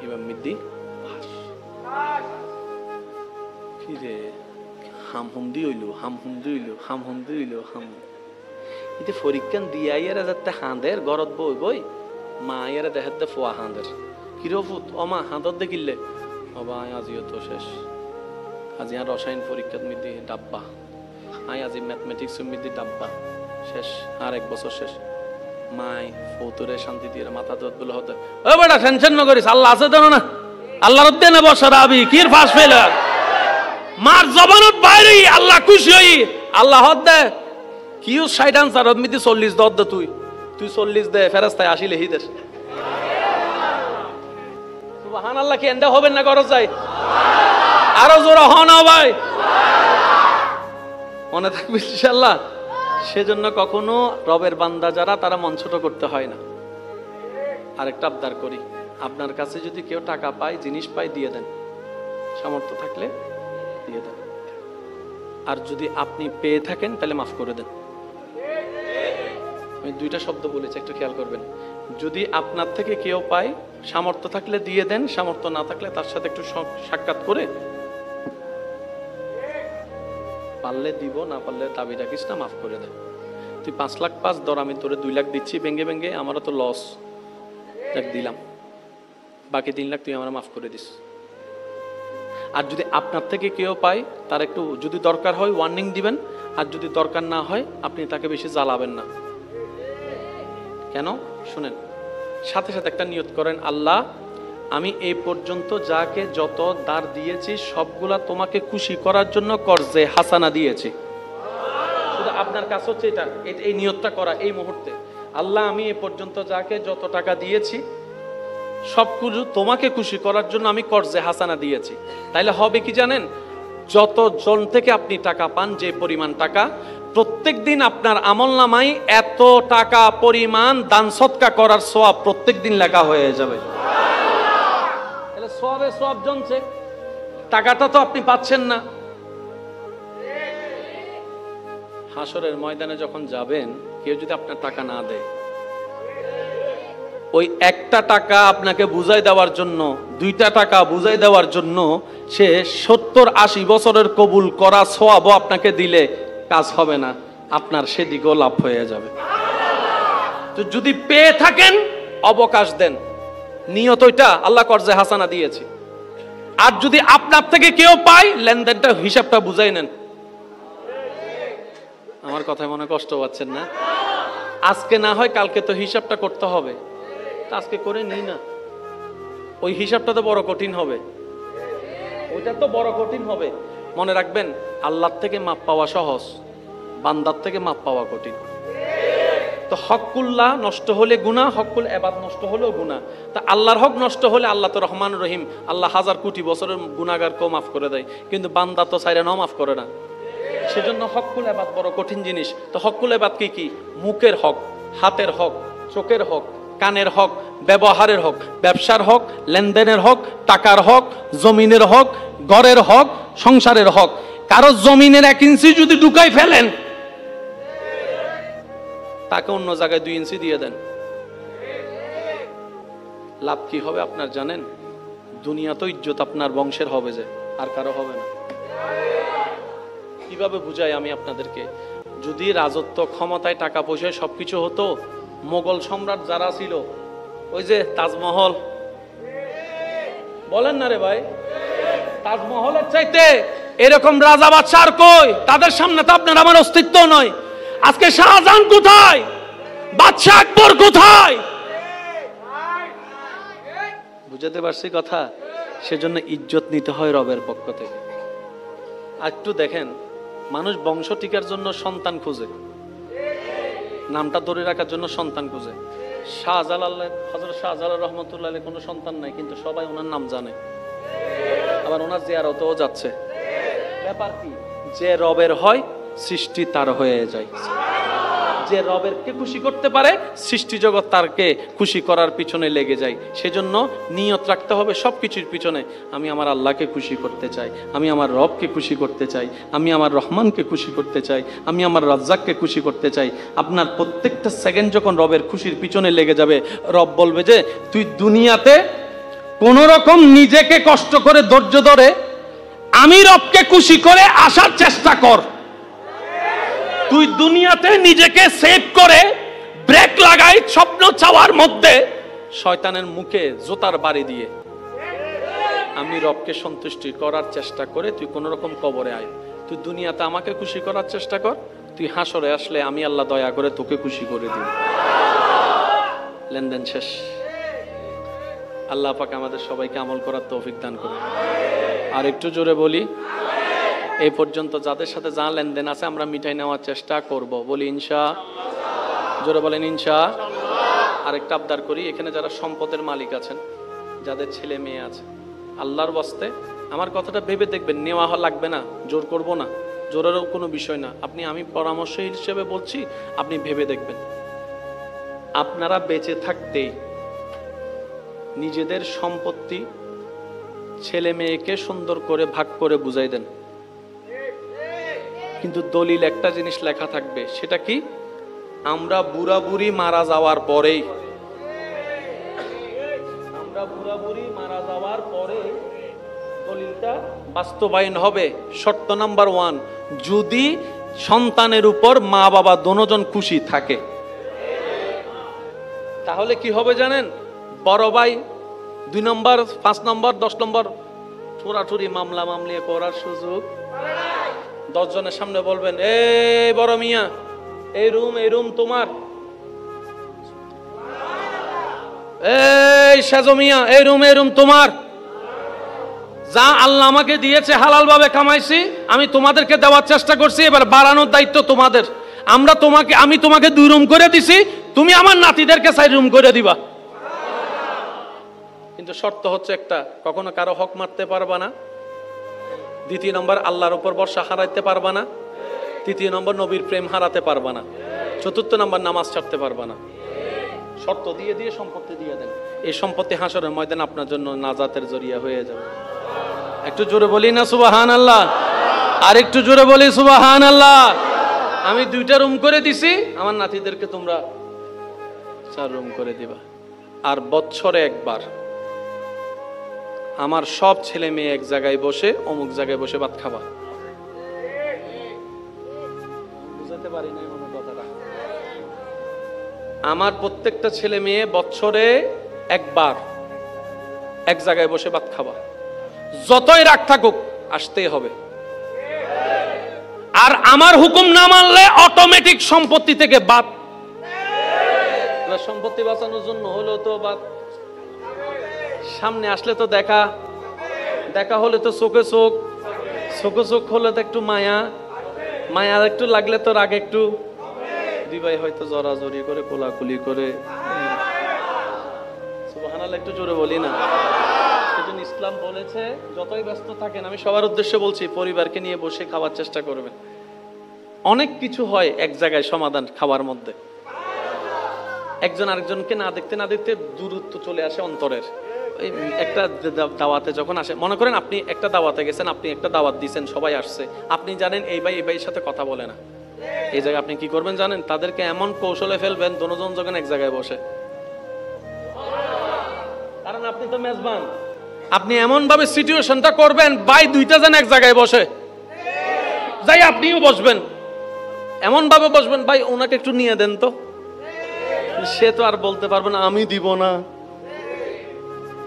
এবার মিদ্দি কি রে হাম হুমদি হইলো, হাম হুমদি হইলো, হাম হুমদি হইলো, হাম এতে পরীক্ষান দিয়া ইয়ারা যাতে হাঁদের গরত বই বই মা ইয়ারা দেখাতে ফোয়া হাঁদের কিরফুত অমা হাঁদর দেখিলে বাবা আজিও তো শেষ। আজি আর রসায়ন পরীক্ষাত মিদি ডাব্বা, আই আজি ম্যাথমেটিক্স মিদি ডাব্বা শেষ, আর 1 বছর শেষ। মাই ফৌতরে শান্তি দিয়ে মাথা দত বলে হতে ও বেটা টেনশন না করিস, আল্লাহ আছে জানো না, আল্লাহর উদ্দেনে বসরা আবি কির ফাঁস ফেলে মার জবানত বাইরে আল্লাহ খুশি হই আল্লাহ হদ দে কিউ সাইড আনসার মিদি 40 দত দে তুই 40 দে ফেরেশতায় 80 লিখি দে। সুবহানাল্লাহ কি এন্ডা হবেন না গরজ যায় আরো জোরে হন ভাই মনে থাকবে ইনশাআল্লাহ। সেজন্য কখনো রবের বান্দা যারা তারা মন ছোট করতে হয় না। আরেকটা আবদার করি, আপনার কাছে যদি কেউ টাকা পায় জিনিস পায় দিয়ে দেন, সামর্থ্য থাকলে দিয়ে দেন। আর যদি আপনি পেয়ে থাকেন তাহলে মাফ করে দেন। আমি 2টা শব্দ বলেছি একটু খেয়াল করবেন। যদি আপনার থেকে কেউ পায় সামর্থ্য থাকলে দিয়ে দেন, সামর্থ্য না থাকলে তার সাথে একটু সাক্ষাৎ করে পারলে দিব, না পারলে দাবি রাখিস না, মাফ করে দেন। তুই 5 লাখ পাস ধর, আমি তোরে 2 লাখ দিচ্ছি ভেঙ্গে ভেঙ্গে, আমারও তো লস, দেখ দিলাম, বাকি 3 লাখ তুই আমার মাফ করে দিস। আর যদি আপনার থেকে কেউ পায় তার একটু যদি দরকার হয় ওয়ার্নিং দিবেন, আর যদি দরকার না হয় আপনি তাকে বেশি জ্বালাবেন না। কেন শুনেন, সাথে সাথে একটা নিয়ত করেন, আল্লাহ আমি এই পর্যন্ত যাকে যত দাঁড় দিয়েছি সবগুলা তোমাকে খুশি করার জন্য কর্জে হাসানা দিয়েছি। শুধু আপনার কাছে হচ্ছে এটা, এই নিয়তটা করা এই মুহূর্তে, আল্লাহ আমি এ পর্যন্ত যাকে যত টাকা দিয়েছি সবকিছু তোমাকে খুশি করার জন্য আমি কর্জে হাসানা দিয়েছি। তাইলে হবে কি জানেন, যত জন থেকে আপনি টাকা পান, যে পরিমাণ টাকা, প্রত্যেক দিন আপনার আমলনামায় এত টাকা পরিমাণ দান সদকা করার সওয়াব প্রত্যেক দিন লেখা হয়ে যাবে। তাহলে সওয়াবে সওয়াব জমছে, টাকাটা তো আপনি পাচ্ছেন না। হাসরের ময়দানে যখন যাবেন, কেউ যদি আপনার টাকা না দেয়, ওই একটা টাকা আপনাকে বুঝাই দেওয়ার জন্য, দুইটা টাকা বুঝাই দেওয়ার জন্য সে 70-80 বছরের কবুল করা সওয়াবও আপনাকে দিলে কাজ হবে না, আপনার সেদিকেও লাভ হয়ে যাবে। তো যদি পেয়ে থাকেন অবকাশ দেন, নিয়ত ওইটা আল্লাহ কর্জে হাসানা দিয়েছে। আর যদি আপনার থেকে কেউ পায়, লেনদেনটা হিসাবটা বুঝাই নেন। আমার কথায় মনে কষ্ট পাচ্ছেন না? আজকে না হয় কালকে তো হিসাবটা করতে হবে, আজকে করে নিই না, ওই হিসাবটা তো বড় কঠিন হবে, ওইটা তো বড় কঠিন হবে। মনে রাখবেন, আল্লাহর থেকে মাপ পাওয়া সহজ, বান্দার থেকে মাপ পাওয়া কঠিন। তো হকুল্লাহ নষ্ট হলে গুনাহ, হকুল এবাদ নষ্ট হলেও গুনাহ। তা আল্লাহর হক নষ্ট হলে আল্লাহ তো রহমান রহিম, আল্লাহ 1000 কোটি বছরের গুনাহগারকেও মাফ করে দেয়, কিন্তু বান্দা তো চাইলে নাও মাফ করে না। সেজন্য হকুল এবাদ বড় কঠিন জিনিস। তো হকুল এবাদ কি? মুখের হক, হাতের হক, চোখের হক, কানের হক, ব্যবহারের হক, ব্যবসার হক, লেনদেনের হক, টাকার হক, জমিনের হক, ঘরের হক, সংসারের হক। কারো জমিনের 1 ইঞ্চি যদি ঢুকাই ফেলেন, তাকে অন্য জায়গায় 2 ইঞ্চি দিয়ে দেন, লাভ কি হবে আপনার জানেন? দুনিয়া তো ইজ্জত আপনার বংশের হবে, যে আর কারো হবে না। কিভাবে বুঝাই আমি আপনাদেরকে? যদি রাজত্ব, ক্ষমতায়, টাকা পয়সায় সবকিছু হতো, মোগল সম্রাট যারা ছিল, ওই যে তাজমহল, বলেন না রে ভাই, তাজমহলের চাইতে এরকম রাজা বাদশাহ কই? তাদের সামনে তো আপনার আমার অস্তিত্ব নয়। আজকে শাহজাহান কোথায়? বাদশাহ আকবর কোথায়? বুঝাতে পারছি কথা? সেজন্য ইজ্জত নিতে হয় রবের পক্ষ থেকে। একটু দেখেন, মানুষ বংশ টিকার জন্য সন্তান খুঁজে, নামটা ধরে রাখার জন্য সন্তান খুঁজে। শাহজালাল, হযরত শাহজালাল রহমতুল্লাহ আলাইহি কোনো সন্তান নাই, কিন্তু সবাই ওনার নাম জানে, আবার ওনার জিয়ারতেও যাচ্ছে। ব্যাপার কি? যে রবের হয় সৃষ্টি তার হয়ে যায়। যে রবেরকে খুশি করতে পারে, সৃষ্টি জগৎ তারকে খুশি করার পিছনে লেগে যায়। সেজন্য নিয়ত রাখতে হবে সবকিছুর পিছনে, আমি আমার আল্লাহকে খুশি করতে চাই, আমি আমার রবকে খুশি করতে চাই, আমি আমার রহমানকে খুশি করতে চাই, আমি আমার রাজ্জাককে খুশি করতে চাই। আপনার প্রত্যেকটা সেকেন্ড যখন রবের খুশির পিছনে লেগে যাবে, রব বলবে যে তুই দুনিয়াতে কোন রকম নিজেকে কষ্ট করে ধৈর্য ধরে আমি রবকে খুশি করে আসার চেষ্টা কর। তুই দুনিয়াতে নিজেকে সেভ করে ব্রেক লাগাই স্বপ্ন চাওয়ার মধ্যে শয়তানের মুখে জোতার বাড়ি দিয়ে আমি রবকে সন্তুষ্টি করার চেষ্টা করে তুই কোন রকম কবরে আয়। তুই দুনিয়াতে আমাকে খুশি করার চেষ্টা কর, তুই হাসরে আসলে আমি আল্লাহ দয়া করে তোকে খুশি করে দিই। লেনদেন শেষ। আল্লাহ পাক আমাদের সবাইকে আমল করার তৌফিক দান করুন। আর একটু জোরে বলি, এই পর্যন্ত যাদের সাথে যা লেনদেন আছে আমরা মিটাই নেওয়ার চেষ্টা করব। বলি ইনশাআল্লাহ। জোরে বলেন ইনশাআল্লাহ। আরেকটা আবদার করি, এখানে যারা সম্পদের মালিক আছেন, যাদের ছেলে মেয়ে আছে, আল্লাহর ওয়াস্তে আমার কথাটা ভেবে দেখবেন, নেওয়া লাগবে না, জোর করব না, জোরেরও কোনো বিষয় না। আমি পরামর্শ হিসেবে বলছি, আপনি ভেবে দেখবেন। আপনারা বেঁচে থাকতেই নিজেদের সম্পত্তি ছেলে মেয়েকে সুন্দর করে ভাগ করে বুঝাই দেন, কিন্তু দলিল একটা জিনিস লেখা থাকবে, সেটা কি? আমরা বুড়া বুড়ি মারা যাওয়ার পরেই, দলিলটা বাস্তবায়ন হবে। শর্ত নাম্বার 1, যদি সন্তানের উপর মা বাবা দুজন খুশি থাকে, তাহলে কি হবে জানেন? বড় ভাই 2 নম্বর, 5 নম্বর, 10 নম্বর ঠোরাঠুরি মামলা মামলি করার সুযোগ। 10 জনের সামনে বলবেন, এই বড় মিয়া, এই রুম তোমার, এই সেজমিয়া এই রুম তোমার, যা আল্লাহ আমাকে দিয়েছে হালাল ভাবে কামাইছি, আমি তোমাদেরকে দেওয়ার চেষ্টা করছি, এবার বাড়ানোর দায়িত্ব তোমাদের। আমি তোমাকে 2 রুম করে দিছি, তুমি আমার নাতিদেরকে 4 রুম করে দিবা। কিন্তু শর্ত হচ্ছে একটা, কখনো কারো হক মারতে পারবা না। 2 নম্বর, আল্লাহর উপর ভরসা হারাইতে পারবা না। 3 নম্বর, নবীর প্রেম হারাতে পারবা না। 4 নম্বর, নামাজ ছাড়তে পারবা না। শর্ত দিয়ে দিয়ে সম্পত্তি দিয়ে দেন, এই সম্পত্তি হাসরের ময়দানে আপনার জন্য নাজাতের জরিয়া হয়ে যাবে। একটু জোরে বলি না সুবহানাল্লাহ? আর একটু জোরে বলি সুবহানাল্লাহ? আমি 2টা রুম করে দিছি, আমার নাতিদেরকে তোমরা 4 রুম করে দিবা। আর বছরে একবার আমার সব ছেলে মেয়ে এক জায়গায় বসে অমুক জায়গায় বসে ভাত খাবা। বুঝাতে পারি না কোনো কথাটা? আমার প্রত্যেকটা ছেলে মেয়ে বছরে একবার এক জায়গায় বসে ভাত খাবা। যতই রাগ থাকুক আসতেই হবে। আর আমার হুকুম না মানলে অটোমেটিক সম্পত্তি থেকে বাদ। সম্পত্তি বাঁচানোর জন্য হলো তো বাদ, সামনে আসলে তো দেখা হলে তো চোখে চোখ হলে তো একটু মায়া একটু লাগলে তো রাগ একটু, 2 ভাই হয়তো জড়াজড়ি করে কোলাকুলি করে। সুবহানাল্লাহ, একটু জোরে বলি না? সেজন্য ইসলাম বলেছে যতই ব্যস্ত থাকেন, আমি সবার উদ্দেশ্যে বলছি, পরিবারকে নিয়ে বসে খাওয়ার চেষ্টা করবেন। অনেক কিছু হয় এক জায়গায় সমাধান খাওয়ার মধ্যে। একজন আরেকজনকে না দেখতে দূরত্ব চলে আসে অন্তরের। একটা দাওয়াতে যখন আসে, মনে করেন আপনি একটা দাওয়াতে গেছেন, আপনি একটা দাওয়াত দিয়েছেন, সবাই আসছে, আপনি জানেন এই ভাইয়ের সাথে কথা বলে না, এই জায়গায় আপনি কি করবেন জানেন? তাদেরকে এমন কৌশলে ফেলবেন দুজন যখন এক জায়গায় বসে, কারণ আপনি তো মেজবান, আপনি এমন ভাবে সিচুয়েশনটা করবেন ভাই 2টা জন এক জায়গায় বসে যাই আপনিও বসবেন, এমন ভাবে বসবেন ভাই ওনাকে একটু নিয়ে দেন তো, সে তো আর বলতে পারবে না আমি দিব না।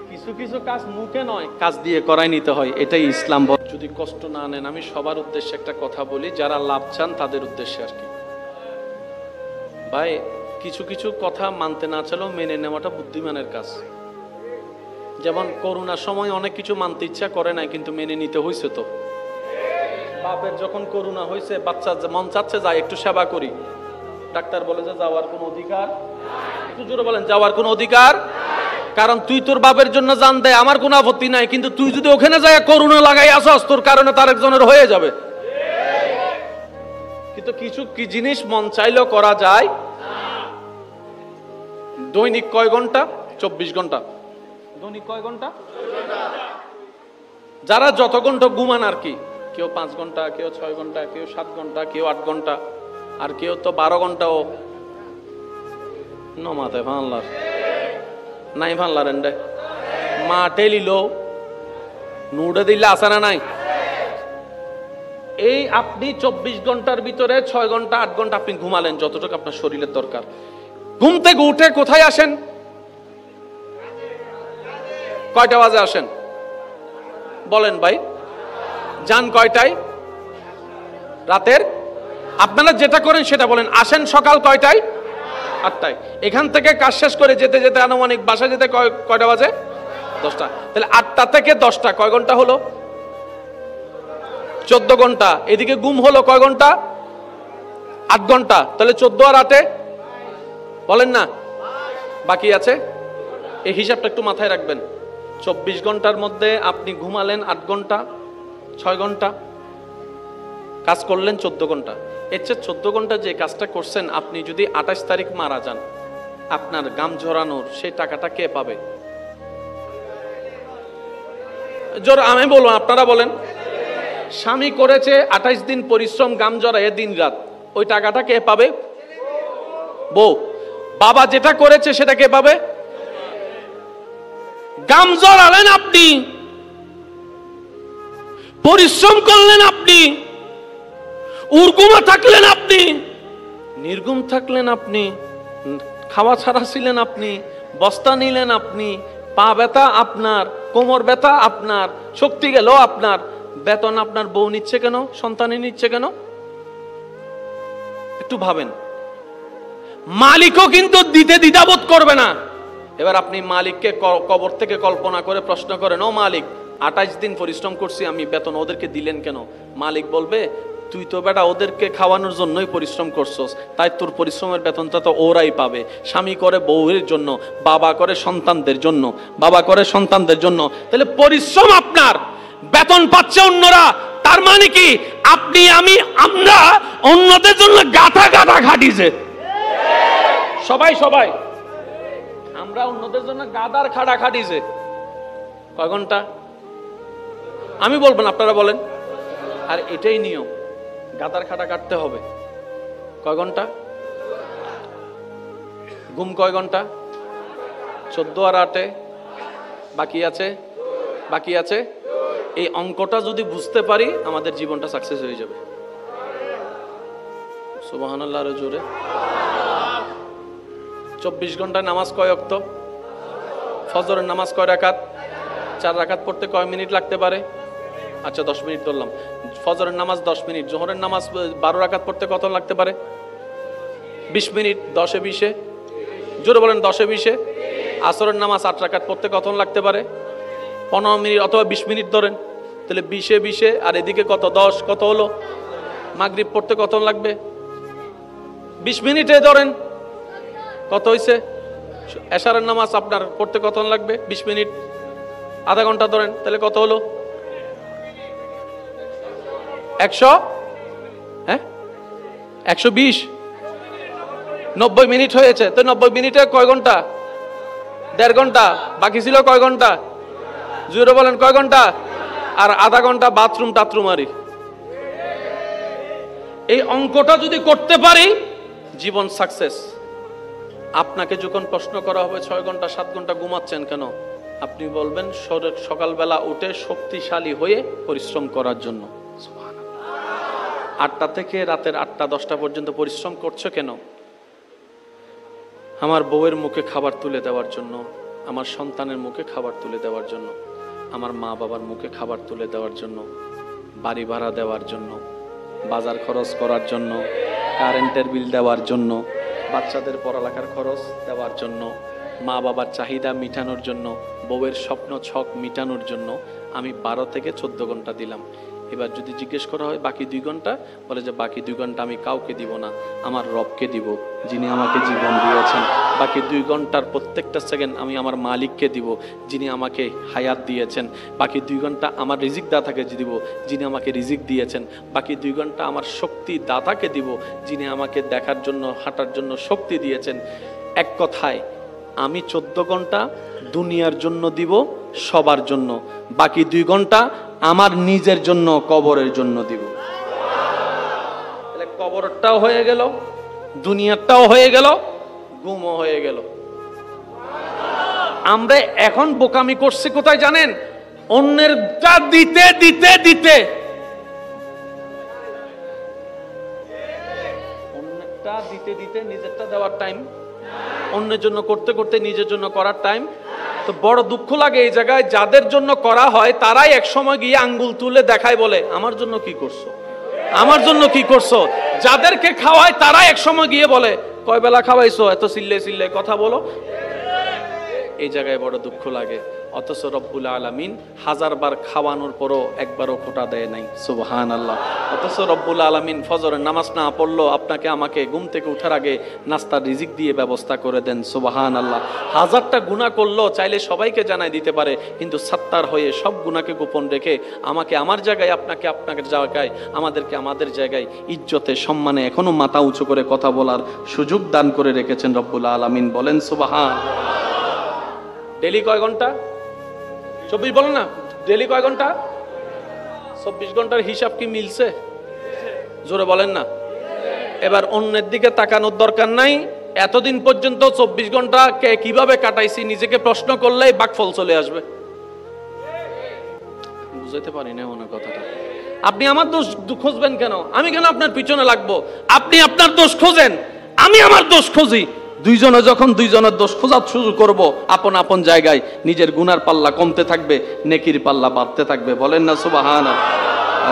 কিছু কিছু কাজ মুখে নয় কাজ দিয়ে করাই নিতে হয়, এটাই ইসলাম। যদি কষ্ট না নেন, আমি সবার উদ্দেশ্যে একটা কথা বলি, যারা লাভ চান তাদের উদ্দেশ্যে আর কি। ভাই কিছু কিছু কথা মানতে না চাইলেও মেনে নেওয়াটা বুদ্ধিমানের কাজ। যেমন করোনার সময় অনেক কিছু মানতে ইচ্ছা করে না, কিন্তু মেনে নিতে হয়েছে। তো বাপের যখন করোনা হয়েছে, বাচ্চা মন চাচ্ছে যাই একটু সেবা করি, ডাক্তার বলে যে যাওয়ার কোনো অধিকার, একটু জোরে বলেন, যাওয়ার কোনো অধিকার। কারণ তুই তোর বাপের জন্য জান দেয়, আমার কোনো আপত্তি নাই, কিন্তু তুই যদি ওখানে যায় করোনা লাগাই আসস, তোর কারণে তার একজনের হয়ে যাবে। কিন্তু কিছু কি জিনিস মন চাইলেও করা যায়। দৈনিক কয় ঘন্টা? 24 ঘন্টা। দৈনিক কয় ঘন্টা? যারা যত ঘন্টা ঘুমান আর কি, কেউ 5 ঘন্টা, কেউ 6 ঘন্টা, কেউ 7 ঘন্টা, কেউ 8 ঘন্টা, আর কেউ তো 12 ঘন্টাও নমাতে ভাঙলার নাই, ভাঙলার এন্ডে মাঠে লিল নুডে দিলে আসারা নাই। এই আপনি 24 ঘন্টার ভিতরে 6 ঘন্টা 8 ঘন্টা আপনি ঘুমালেন, যতটুকু আপনার শরীরের দরকার। ঘুম থেকে উঠে কোথায় আসেন? কয়টা বাজে আসেন বলেন ভাই? যান কয়টায়? রাতের। আপনারা যেটা করেন সেটা বলেন। আসেন সকাল কয়টায়? 8টায়। এখান থেকে কাজ শেষ করে যেতে যেতে আনুমানিক বাসা যেতে কয়টা বাজে? 10টা। তাহলে 8টা থেকে 10টা কয় ঘন্টা হলো? 14 ঘন্টা। এদিকে ঘুম হলো কয় ঘন্টা? 8 ঘন্টা। তাহলে 14 আর 8 বলেন না, বাকি আছে। এই হিসাবটা একটু মাথায় রাখবেন। 24 ঘন্টার মধ্যে আপনি ঘুমালেন 8 ঘন্টা, 6 ঘন্টা, কাজ করলেন 14 ঘন্টা। এর চেয়ে 14 ঘন্টা যে কাজটা করছেন, আপনি যদি 28 তারিখ মারা যান, আপনার গাম ঝরানোর সেই টাকাটা কে পাবে? জোর আমি বলবো, আপনারা বলেন। স্বামী করেছে 28 দিন পরিশ্রম, গাম ঝরায় দিন রাত, ওই টাকাটা কে পাবে? বউ। বাবা যেটা করেছে সেটা কে পাবে? গাম ঝরালেন আপনি, পরিশ্রম করলেন আপনি, উর্গুমা থাকলেন আপনি, নির্গুম থাকলেন আপনি, খাওয়া ছাড়া ছিলেন আপনি, বস্তা নিলেন আপনি, পা ব্যথা আপনার, কোমর ব্যথা আপনার, শক্তি গেল আপনার, বেতন আপনার বউ নিচ্ছে কেন? সন্তানই নিচ্ছে কেন? একটু ভাবেন। মালিকও কিন্তু দিতে দ্বিধাবোধ করবে না। এবার আপনি মালিককে কবর থেকে কল্পনা করে প্রশ্ন করেন, ও মালিক 28 দিন পরিশ্রম করছি আমি, বেতন ওদেরকে দিলেন কেন? মালিক বলবে, তুই তো বেটা ওদেরকে খাওয়ানোর জন্যই পরিশ্রম করছস, তাই তোর পরিশ্রমের বেতনটা তো ওরাই পাবে। স্বামী করে বউয়ের জন্য, বাবা করে সন্তানদের জন্য, বাবা করে সন্তানদের জন্য। তাহলে পরিশ্রম আপনার, বেতন পাচ্ছে অন্যরা, তার মানে কি আপনি আমরা অন্যদের জন্য গাথা গাথা খাটিছে। সবাই আমরা অন্যদের জন্য গাদার খাড়া খাটিছে। কয় ঘন্টা? আমি বলবো না, আপনারা বলেন। আর এটাই নিয়ম, গাদার খাটা কাটতে হবে। কয় ঘন্টা? ঘুম কয় ঘন্টা? 14 আর 8 বাকি আছে। এই অঙ্কটা যদি বুঝতে পারি আমাদের জীবনটা সাকসেস হয়ে যাবে। সুবহানাল্লাহ, আরো জোরে। 24 ঘন্টায় নামাজ কয় ওয়াক্ত? ফজরের নামাজ কয় রাকাত? 4 রাকাত পড়তে কয় মিনিট লাগতে পারে? আচ্ছা 10 মিনিট ধরলাম। ফজরের নামাজ 10 মিনিট, জোহরের নামাজ 12 রাকাত পড়তে কত লাগতে পারে? 20 মিনিট। 10 এ 20, জোরে বলেন 10 এ 20। আসরের নামাজ 8 রাকাত পড়তে কত লাগতে পারে? 15 মিনিট অথবা 20 মিনিট ধরেন। তাহলে 20 এ 20 আর এদিকে কত? 10, কত হলো? মাগরিব পড়তে কত লাগবে? 20 মিনিটে ধরেন, কত হয়েছে? এশারের নামাজ আপনার পড়তে কত লাগবে? 20 মিনিট, আধা ঘন্টা ধরেন, তাহলে কত হলো? 120, 90 মিনিট হয়েছে। তো 90 মিনিটে কয় ঘন্টা? 1.5 ঘন্টা। বাকি ছিল কয় ঘন্টা? জোরে বলেন, কয় ঘন্টা? আর আধা ঘন্টা বাথরুম টাথরুমারি। এই অঙ্কটা যদি করতে পারি জীবন সাকসেস। আপনাকে যখন প্রশ্ন করা হবে 6 ঘন্টা 7 ঘন্টা ঘুমাচ্ছেন কেন, আপনি বলবেন সকালবেলা উঠে শক্তিশালী হয়ে পরিশ্রম করার জন্য। 8টা থেকে রাতের 8টা 10টা পর্যন্ত পরিশ্রম করছো কেন? আমার বউয়ের মুখে খাবার তুলে দেওয়ার জন্য, আমার সন্তানের মুখে খাবার তুলে দেওয়ার জন্য, আমার মা বাবার মুখে খাবার তুলে দেওয়ার জন্য, বাড়ি ভাড়া দেওয়ার জন্য, বাজার খরচ করার জন্য, কারেন্টের বিল দেওয়ার জন্য, বাচ্চাদের পড়ালেখার খরচ দেওয়ার জন্য, মা বাবার চাহিদা মিটানোর জন্য, বউয়ের স্বপ্ন ছক মিটানোর জন্য আমি 12 থেকে 14 ঘন্টা দিলাম। এবার যদি জিজ্ঞেস করা হয় বাকি 2 ঘন্টা, বলে যে বাকি 2 ঘন্টা আমি কাউকে দিব না, আমার রবকে দিব যিনি আমাকে জীবন দিয়েছেন। বাকি 2 ঘন্টার প্রত্যেকটা সেকেন্ড আমি আমার মালিককে দিব যিনি আমাকে হায়াত দিয়েছেন। বাকি 2 ঘন্টা আমার রিজিক দাতাকে দিব যিনি আমাকে রিজিক দিয়েছেন। বাকি 2 ঘন্টা আমার শক্তি দাতাকে দিব যিনি আমাকে দেখার জন্য হাঁটার জন্য শক্তি দিয়েছেন। এক কথায় আমি 14 ঘন্টা দুনিয়ার জন্য দিব, সবার জন্য। বাকি 2 ঘন্টা আমার নিজের জন্য, কবরের জন্য দিব। তাহলে কবরটাও হয়ে গেল, দুনিয়াটাও হয়ে গেল, ঘুমও হয়ে গেল। আমরা এখন বোকামি করছি কোথায় জানেন? অন্যেরটা দিতে দিতে দিতে, অন্যেরটা দিতে দিতে নিজেরটা দেওয়ার টাইম, অন্যের জন্য করতে করতে নিজের জন্য করার টাইম। তো বড় দুঃখ লাগে এই জায়গায়, যাদের জন্য করা হয় তারাই এক সময় গিয়ে আঙ্গুল তুলে দেখায়, বলে আমার জন্য কি করছো, আমার জন্য কি করছো। যাদেরকে খাওয়ায় তারাই এক সময় গিয়ে বলে কয় বেলা খাওয়াইছো, এত চিল্লে চিল্লে কথা বলো। এই জায়গায় বড় দুঃখ লাগে। অথচ রব্বুল আলামিন 1000 বার খাওয়ানোর পরও একবারও খোটা দেয় নাই। সুবহানাল্লাহ। অথচ রব্বুল আলামিন ফজরের নামাজ না পড়লো আপনাকে আমাকে ঘুম থেকে উঠার আগে নাস্তার রিজিক দিয়ে ব্যবস্থা করে দেন। সুবহানাল্লাহ। 1000টা গুনাহ করলো চাইলে সবাইকে জানাই দিতে পারে, কিন্তু সাত্তার হয়ে সব গুনাহকে গোপন রেখে আমাকে আমার জায়গায়, আপনাকে আপনার জায়গায়, আমাদেরকে আমাদের জায়গায় ইজ্জতে সম্মানে এখনো মাথা উঁচু করে কথা বলার সুযোগ দান করে রেখেছেন রব্বুল আলামিন। বলেন সুবহানাল্লাহ। ডেলি কয় ঘন্টা? 24 বলো না, ডেলি কয় ঘন্টা? 24 ঘন্টার হিসাব কি মিলছে? জোরে বলেন না। এবার অন্যের দিকে তাকানোর দরকার নাই। এতদিন পর্যন্ত 24 ঘন্টা কে কিভাবে কাটাইছি নিজেকে প্রশ্ন করলেই বাকফল চলে আসবে। বুঝাইতে পারি না মনে কথাটা। আপনি আমার দোষ খুঁজবেন কেন? আমি কেন আপনার পিছনে লাগবো? আপনি আপনার দোষ খোঁজেন, আমি আমার দোষ খুঁজি। দুইজনে যখন দুইজনের দোষ খোঁজা শুরু করব, আপন আপন জায়গায় নিজের গুনার পাল্লা কমতে থাকবে, নেকির পাল্লা বাড়তে থাকবে। বলেন না সুবহানাল্লাহ।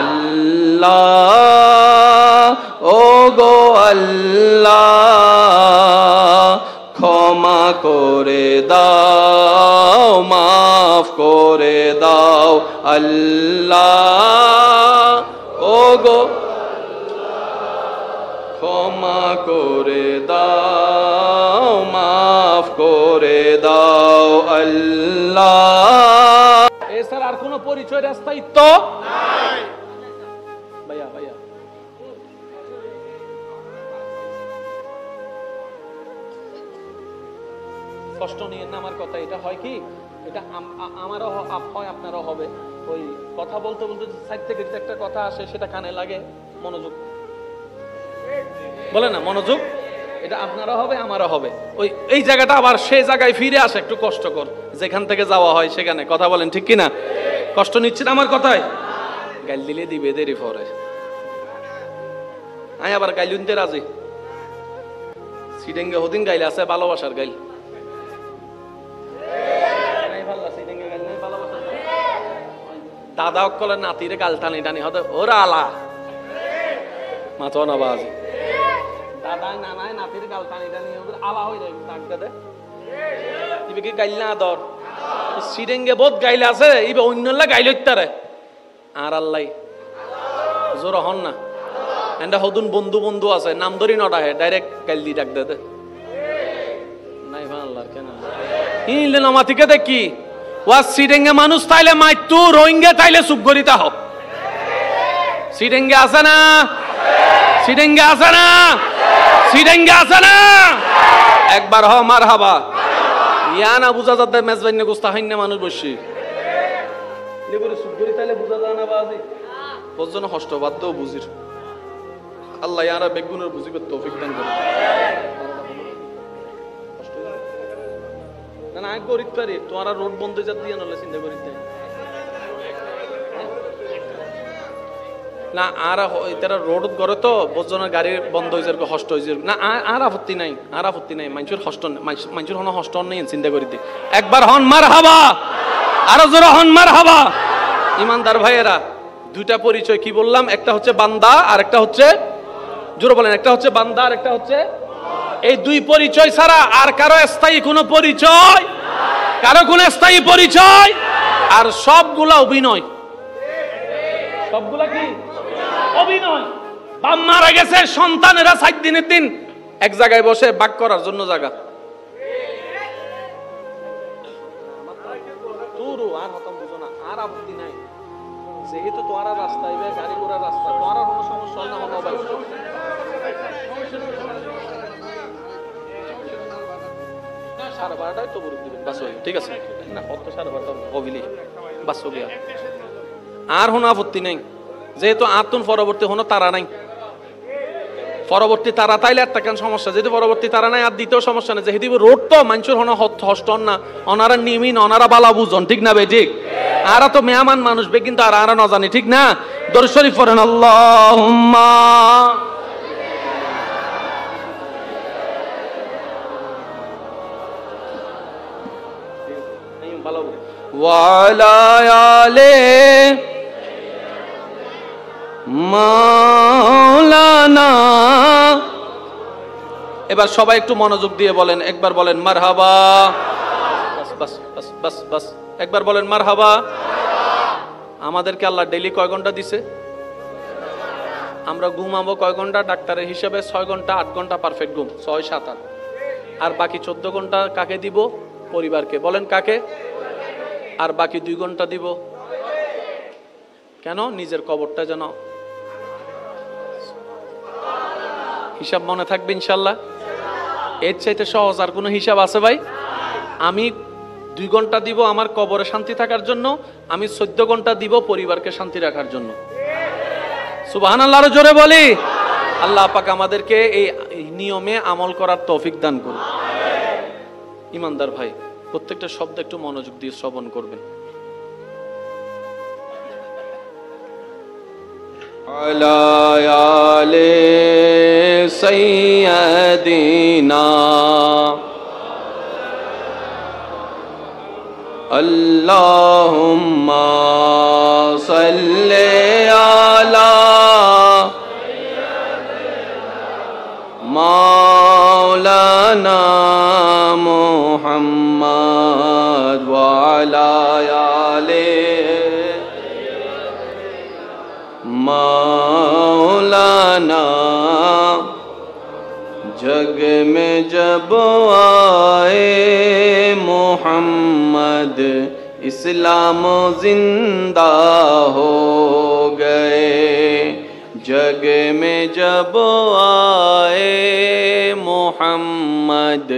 আল্লাহ ও গো আল্লাহ, ক্ষমা করে দাও, মাফ করে দাও আল্লাহ, ও গো ক্ষমা করে দাও, মাফ করে দাও আল্লাহ। এছাড়া আর কোন পরিচয়ের স্থায়িত্ব নাই। ভাইয়া ভাইয়া কষ্ট নিয়ে না, আমার কথা এটা হয় কি, এটা আমারও হয় আপনারও হবে। ওই কথা বলতে বলতে সাইড থেকে যদি একটা কথা আসে সেটা কানে লাগে, মনোযোগ বলে না, মনোযোগ, এটা আপনারও হবে আমারও হবে। ওই এই জায়গাটা আবার সেই জায়গায় ফিরে আসে একটু কষ্টকর, যেখান থেকে যাওয়া হয় সেখানে। কথা বলেন ঠিক কিনা? কষ্ট নিচ্ছেন আমার কথায়? গাইল দিলে দিবে দেরি পরে, আমি আবার গাইল উনতে রাজি। সিডেঙ্গে হদিন গাইলে আছে ভালোবাসার গাইল, দাদা অক্কলের নাতিরে গাল টানি টানি হতে ওরা আলা মাথা না বাজে, দাদাই নানাই নাতির গাল টানি টানি ওদের আলা হয়ে যায়। ডাক দে ইবে কি গাইল না আদর সিডেঙ্গে বহুত গাইলে আছে, ইবে অন্যলা গাইল ইত্তারে আর আল্লাহ জোর হন না। এন্ডা হদুন বন্ধু বন্ধু আছে, নাম ধরি নটা হে ডাইরেক্ট গাইল দি ডাক দে নাই ভাই আল্লাহ কেন ইলে নমাতিকে দেখি ওয়া সিডেঙ্গে মানুষ তাইলে মাইতু, রোহিঙ্গা তাইলে সুগরিতা হোক। সিডেঙ্গে আছে না? সিডেঙ্গে আছে না? সিডেঙ্গে আছে না? একবার হ মারহাবা। ইয়া না বুঝা যাতে মেজবাইনে গুস্তাহিনে মানুষ বসি নেবরে সুগরি তাইলে বুঝা যায় না বাজি বজন হষ্ট বাদ দাও বুঝির। আল্লাহ ইয়ারা বেগুনের বুঝিবে তৌফিক দান করুন। না না এক গরিব পারি তোমার রোড বন্ধ হয়ে দিয়ে নলে চিন্তা করি না। আর তারা রোড করে তো বজনের গাড়ি বন্ধ হয়ে যাবে, হষ্ট হয়ে যাবে না। আর আপত্তি নাই, আর আপত্তি নাই। মানুষের হষ্ট, মানুষের হন হষ্ট নেই চিন্তা করি দি। একবার হন মার হাবা, আরো জোরে হন মার হাবা। ইমানদার ভাইয়েরা, দুইটা পরিচয় কি বললাম? একটা হচ্ছে বান্দা আর একটা হচ্ছে, জোরে বলেন, একটা হচ্ছে বান্দা আর একটা হচ্ছে। এই দুই পরিচয় ছাড়া আর কারো স্থায়ী কোনো পরিচয়, কারো কোনো স্থায়ী পরিচয়, আর সবগুলা অভিনয়। সবগুলা কি অভিনয়? বাপ মারা গেছে, সন্তানেরা 7 দিনের দিন এক জায়গায় বসে বাক করার জন্য জায়গা তুরু আর হতম বুঝো না। আর আপত্তি নাই, যেহেতু তোমার রাস্তা এবার গাড়ি ঘোড়ার রাস্তা, তোমার কোনো সমস্যা না হলো ভাই। সাড়ে 12টায় তো বরুদ দিবেন বাস হয়ে, ঠিক আছে না? কত সাড়ে 12টা হবিলি বাস হবি আর হনো আপত্তি নাই। যেহেতু আতুন পরবর্তী হনো তারা নাই, পরবর্তী তারা তাইলে একটা কেন সমস্যা? যেহেতু পরবর্তী তারা নাই আর দ্বিতীয় সমস্যা নেই। যেহেতু রোড তো মানুষের হনো হস্টন না, অনারা নিমিন, অনারা বালা বুঝন, ঠিক না বে? ঠিক। আরা তো মেহমান মানুষ বে, কিন্তু আর আরা না জানি, ঠিক না? দরুদ শরীফ পড়েন আল্লাহুম্মা ওয়ালা আলে মাওলানা। এবার সবাই একটু মনোযোগ দিয়ে বলেন, একবার বলেন মারহাবা। বাস বাস বাস বাস একবার বলেন মারহাবা। আমাদেরকে আল্লাহ ডেইলি কয় ঘন্টা দিছে? আমরা ঘুমাবো কয় ঘন্টা? ডাক্তারের হিসাবে 6 ঘন্টা 8 ঘন্টা পারফেক্ট ঘুম, 6 7 8। আর বাকি 14 ঘন্টা কাকে দিব? পরিবারকে। বলেন কাকে? আর বাকি 2 ঘন্টা দিব কেন? নিজের কবরটা যেন হিসাব মনে থাকবে ইনশাল্লাহ। এর চাইতে সহজ আর কোনো হিসাব আছে ভাই? আমি 2 ঘন্টা দিব আমার কবরে শান্তি থাকার জন্য, আমি 14 ঘন্টা দিব পরিবারকে শান্তি রাখার জন্য। সুবহানাল্লাহর জোরে বলি। আল্লাহ পাক আমাদেরকে এই নিয়মে আমল করার তৌফিক দান করুন। ইমানদার ভাই, প্রত্যেকটা শব্দ একটু মনোযোগ দিয়ে শ্রবণ করবেন। আলা আলে সাইয়্যিদিনা আল্লাহুম্মা সাল্লি আলা মাওলানা मुहम्मद व अला आले मौलाना। जग में जब आए मोहम्मद इस्लाम जिंदा हो गए। जग में जब आए मोहम्मद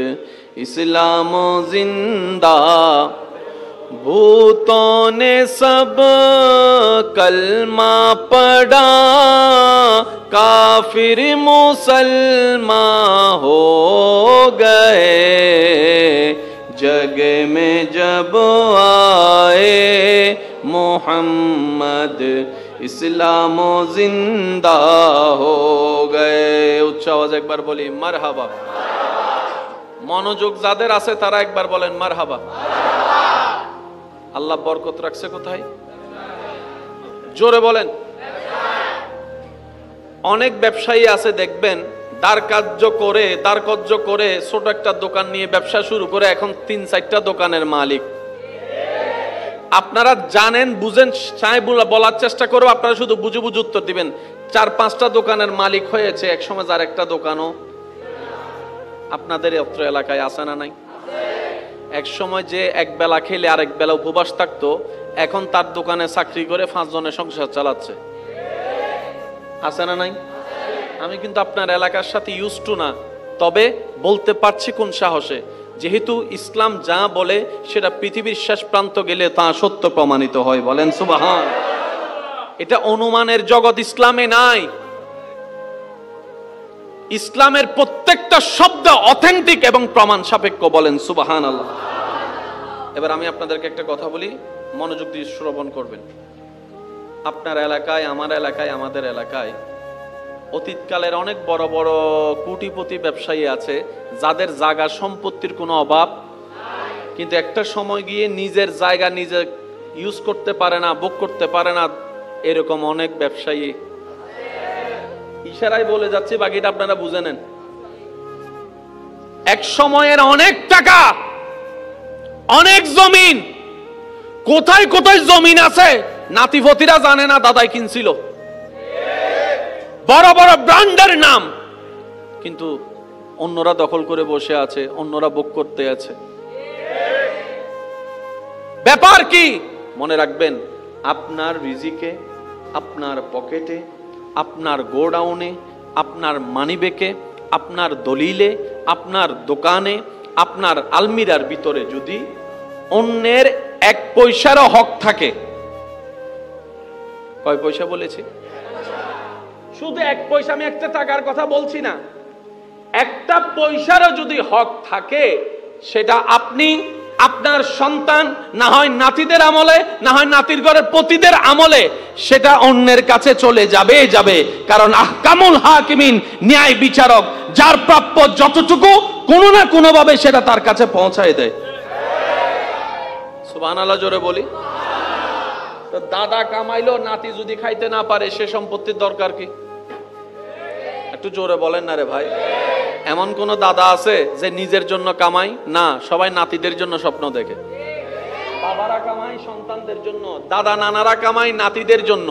इस्लाम जिंदा। भूतों ने सब कलमा पढ़ा काफिर मुसलमान हो गए। जग में जब आए मोहम्मद इस्लाम जिंदा हो गए। उच्च आवाज একবার বলি মারহাবা। মনোযোগ যাদের আছে তারা একবার বলেন মারহাবা। আল্লাহ বরকত রাখছে কোথায়? জোরে বলেন। অনেক ব্যবসায়ী আছে দেখবেন দার কার্য করে ছোট একটা দোকান নিয়ে ব্যবসা শুরু করে এখন 3-4টা দোকানের মালিক। আপনারা জানেন বুঝেন, চাই বলার চেষ্টা করবো, আপনারা শুধু বুঝে বুঝে উত্তর দিবেন। 4-5টা দোকানের মালিক হয়েছে, একসময় যার একটা দোকানও আপনাদের অত্র এলাকায় আছে না নাই? এক সময় যে এক বেলা খেলে আরেক বেলা উপবাস থাকতো, এখন তার দোকানে চাকরি করে 5 জনের সংসার চালাচ্ছে। আছে না নাই? আমি কিন্তু আপনার এলাকার সাথে ইউজ টু না, তবে বলতে পারছি কোন সাহসে, যেহেতু ইসলাম যা বলে সেটা পৃথিবীর শেষ প্রান্ত গেলে তা সত্য প্রমাণিত হয়। বলেন সুবহান। এটা অনুমানের জগৎ ইসলামে নাই। ইসলামের প্রত্যেকটা শব্দ অথেন্টিক এবং প্রমাণ সাপেক্ষ। বলেন সুবহানাল্লাহ। এবার আমি আপনাদেরকে একটা কথা বলি, মনোযোগ দিয়ে শ্রবণ করবেন। আপনার এলাকায়, আমার এলাকায়, আমাদের এলাকায় অতীতকালের অনেক বড় বড় কোটিপতি ব্যবসায়ী আছে যাদের জায়গা সম্পত্তির কোনো অভাব, কিন্তু একটা সময় গিয়ে নিজের জায়গা নিজে ইউজ করতে পারে না, ভোগ করতে পারে না। এরকম অনেক ব্যবসায়ী, ইশারায় বলে যাচ্ছি, বাকিটা আপনারা বুঝে নেন। এক সময়ের অনেক টাকা, অনেক জমিন, কোথায় কোথায় জমিন আছে নাতিফতিরা জানে না, দাদাই কিনছিল, বড় বড় ব্র্যান্ডের নাম, কিন্তু অন্যরা দখল করে বসে আছে, অন্যরা ভোগ করতে আছে। ব্যাপার কি? মনে রাখবেন, আপনার রিজিকে, আপনার পকেটে, আপনার গোডাউনে, আপনার মানিব্যাগে, আপনার দলিলে, আপনার দোকানে, আপনার আলমিরার ভিতরে যদি অন্যের 1 পয়সারও হক থাকে, কয় পয়সা বলেছি? শুধু 1 পয়সা, আমি একটা টাকার কথা বলছি না, 1টা পয়সারও যদি হক থাকে, সেটা আপনি, আপনার সন্তান, না হয় নাতিদের আমলে, না হয় নাতির ঘরের পতিদের আমলে, সেটা অন্যের কাছে চলে যাবে। কারণ আহকামুল হাকিমিন, ন্যায় বিচারক, যার প্রাপ্য যতটুকু কোনো না কোনো ভাবে সেটা তার কাছে পৌঁছায় দেয়। সুবহানাল্লাহ জোরে বলি। তো দাদা কামাইলো, নাতি যদি খাইতে না পারে, সে সম্পত্তির দরকার কি? একটু জোরে বলেন না রে ভাই। এমন কোন দাদা আছে যে নিজের জন্য কামাই না, সবাই নাতিদের জন্য স্বপ্ন দেখে। বাবারা কামাই সন্তানদের জন্য, দাদা নানারা কামাই নাতিদের জন্য।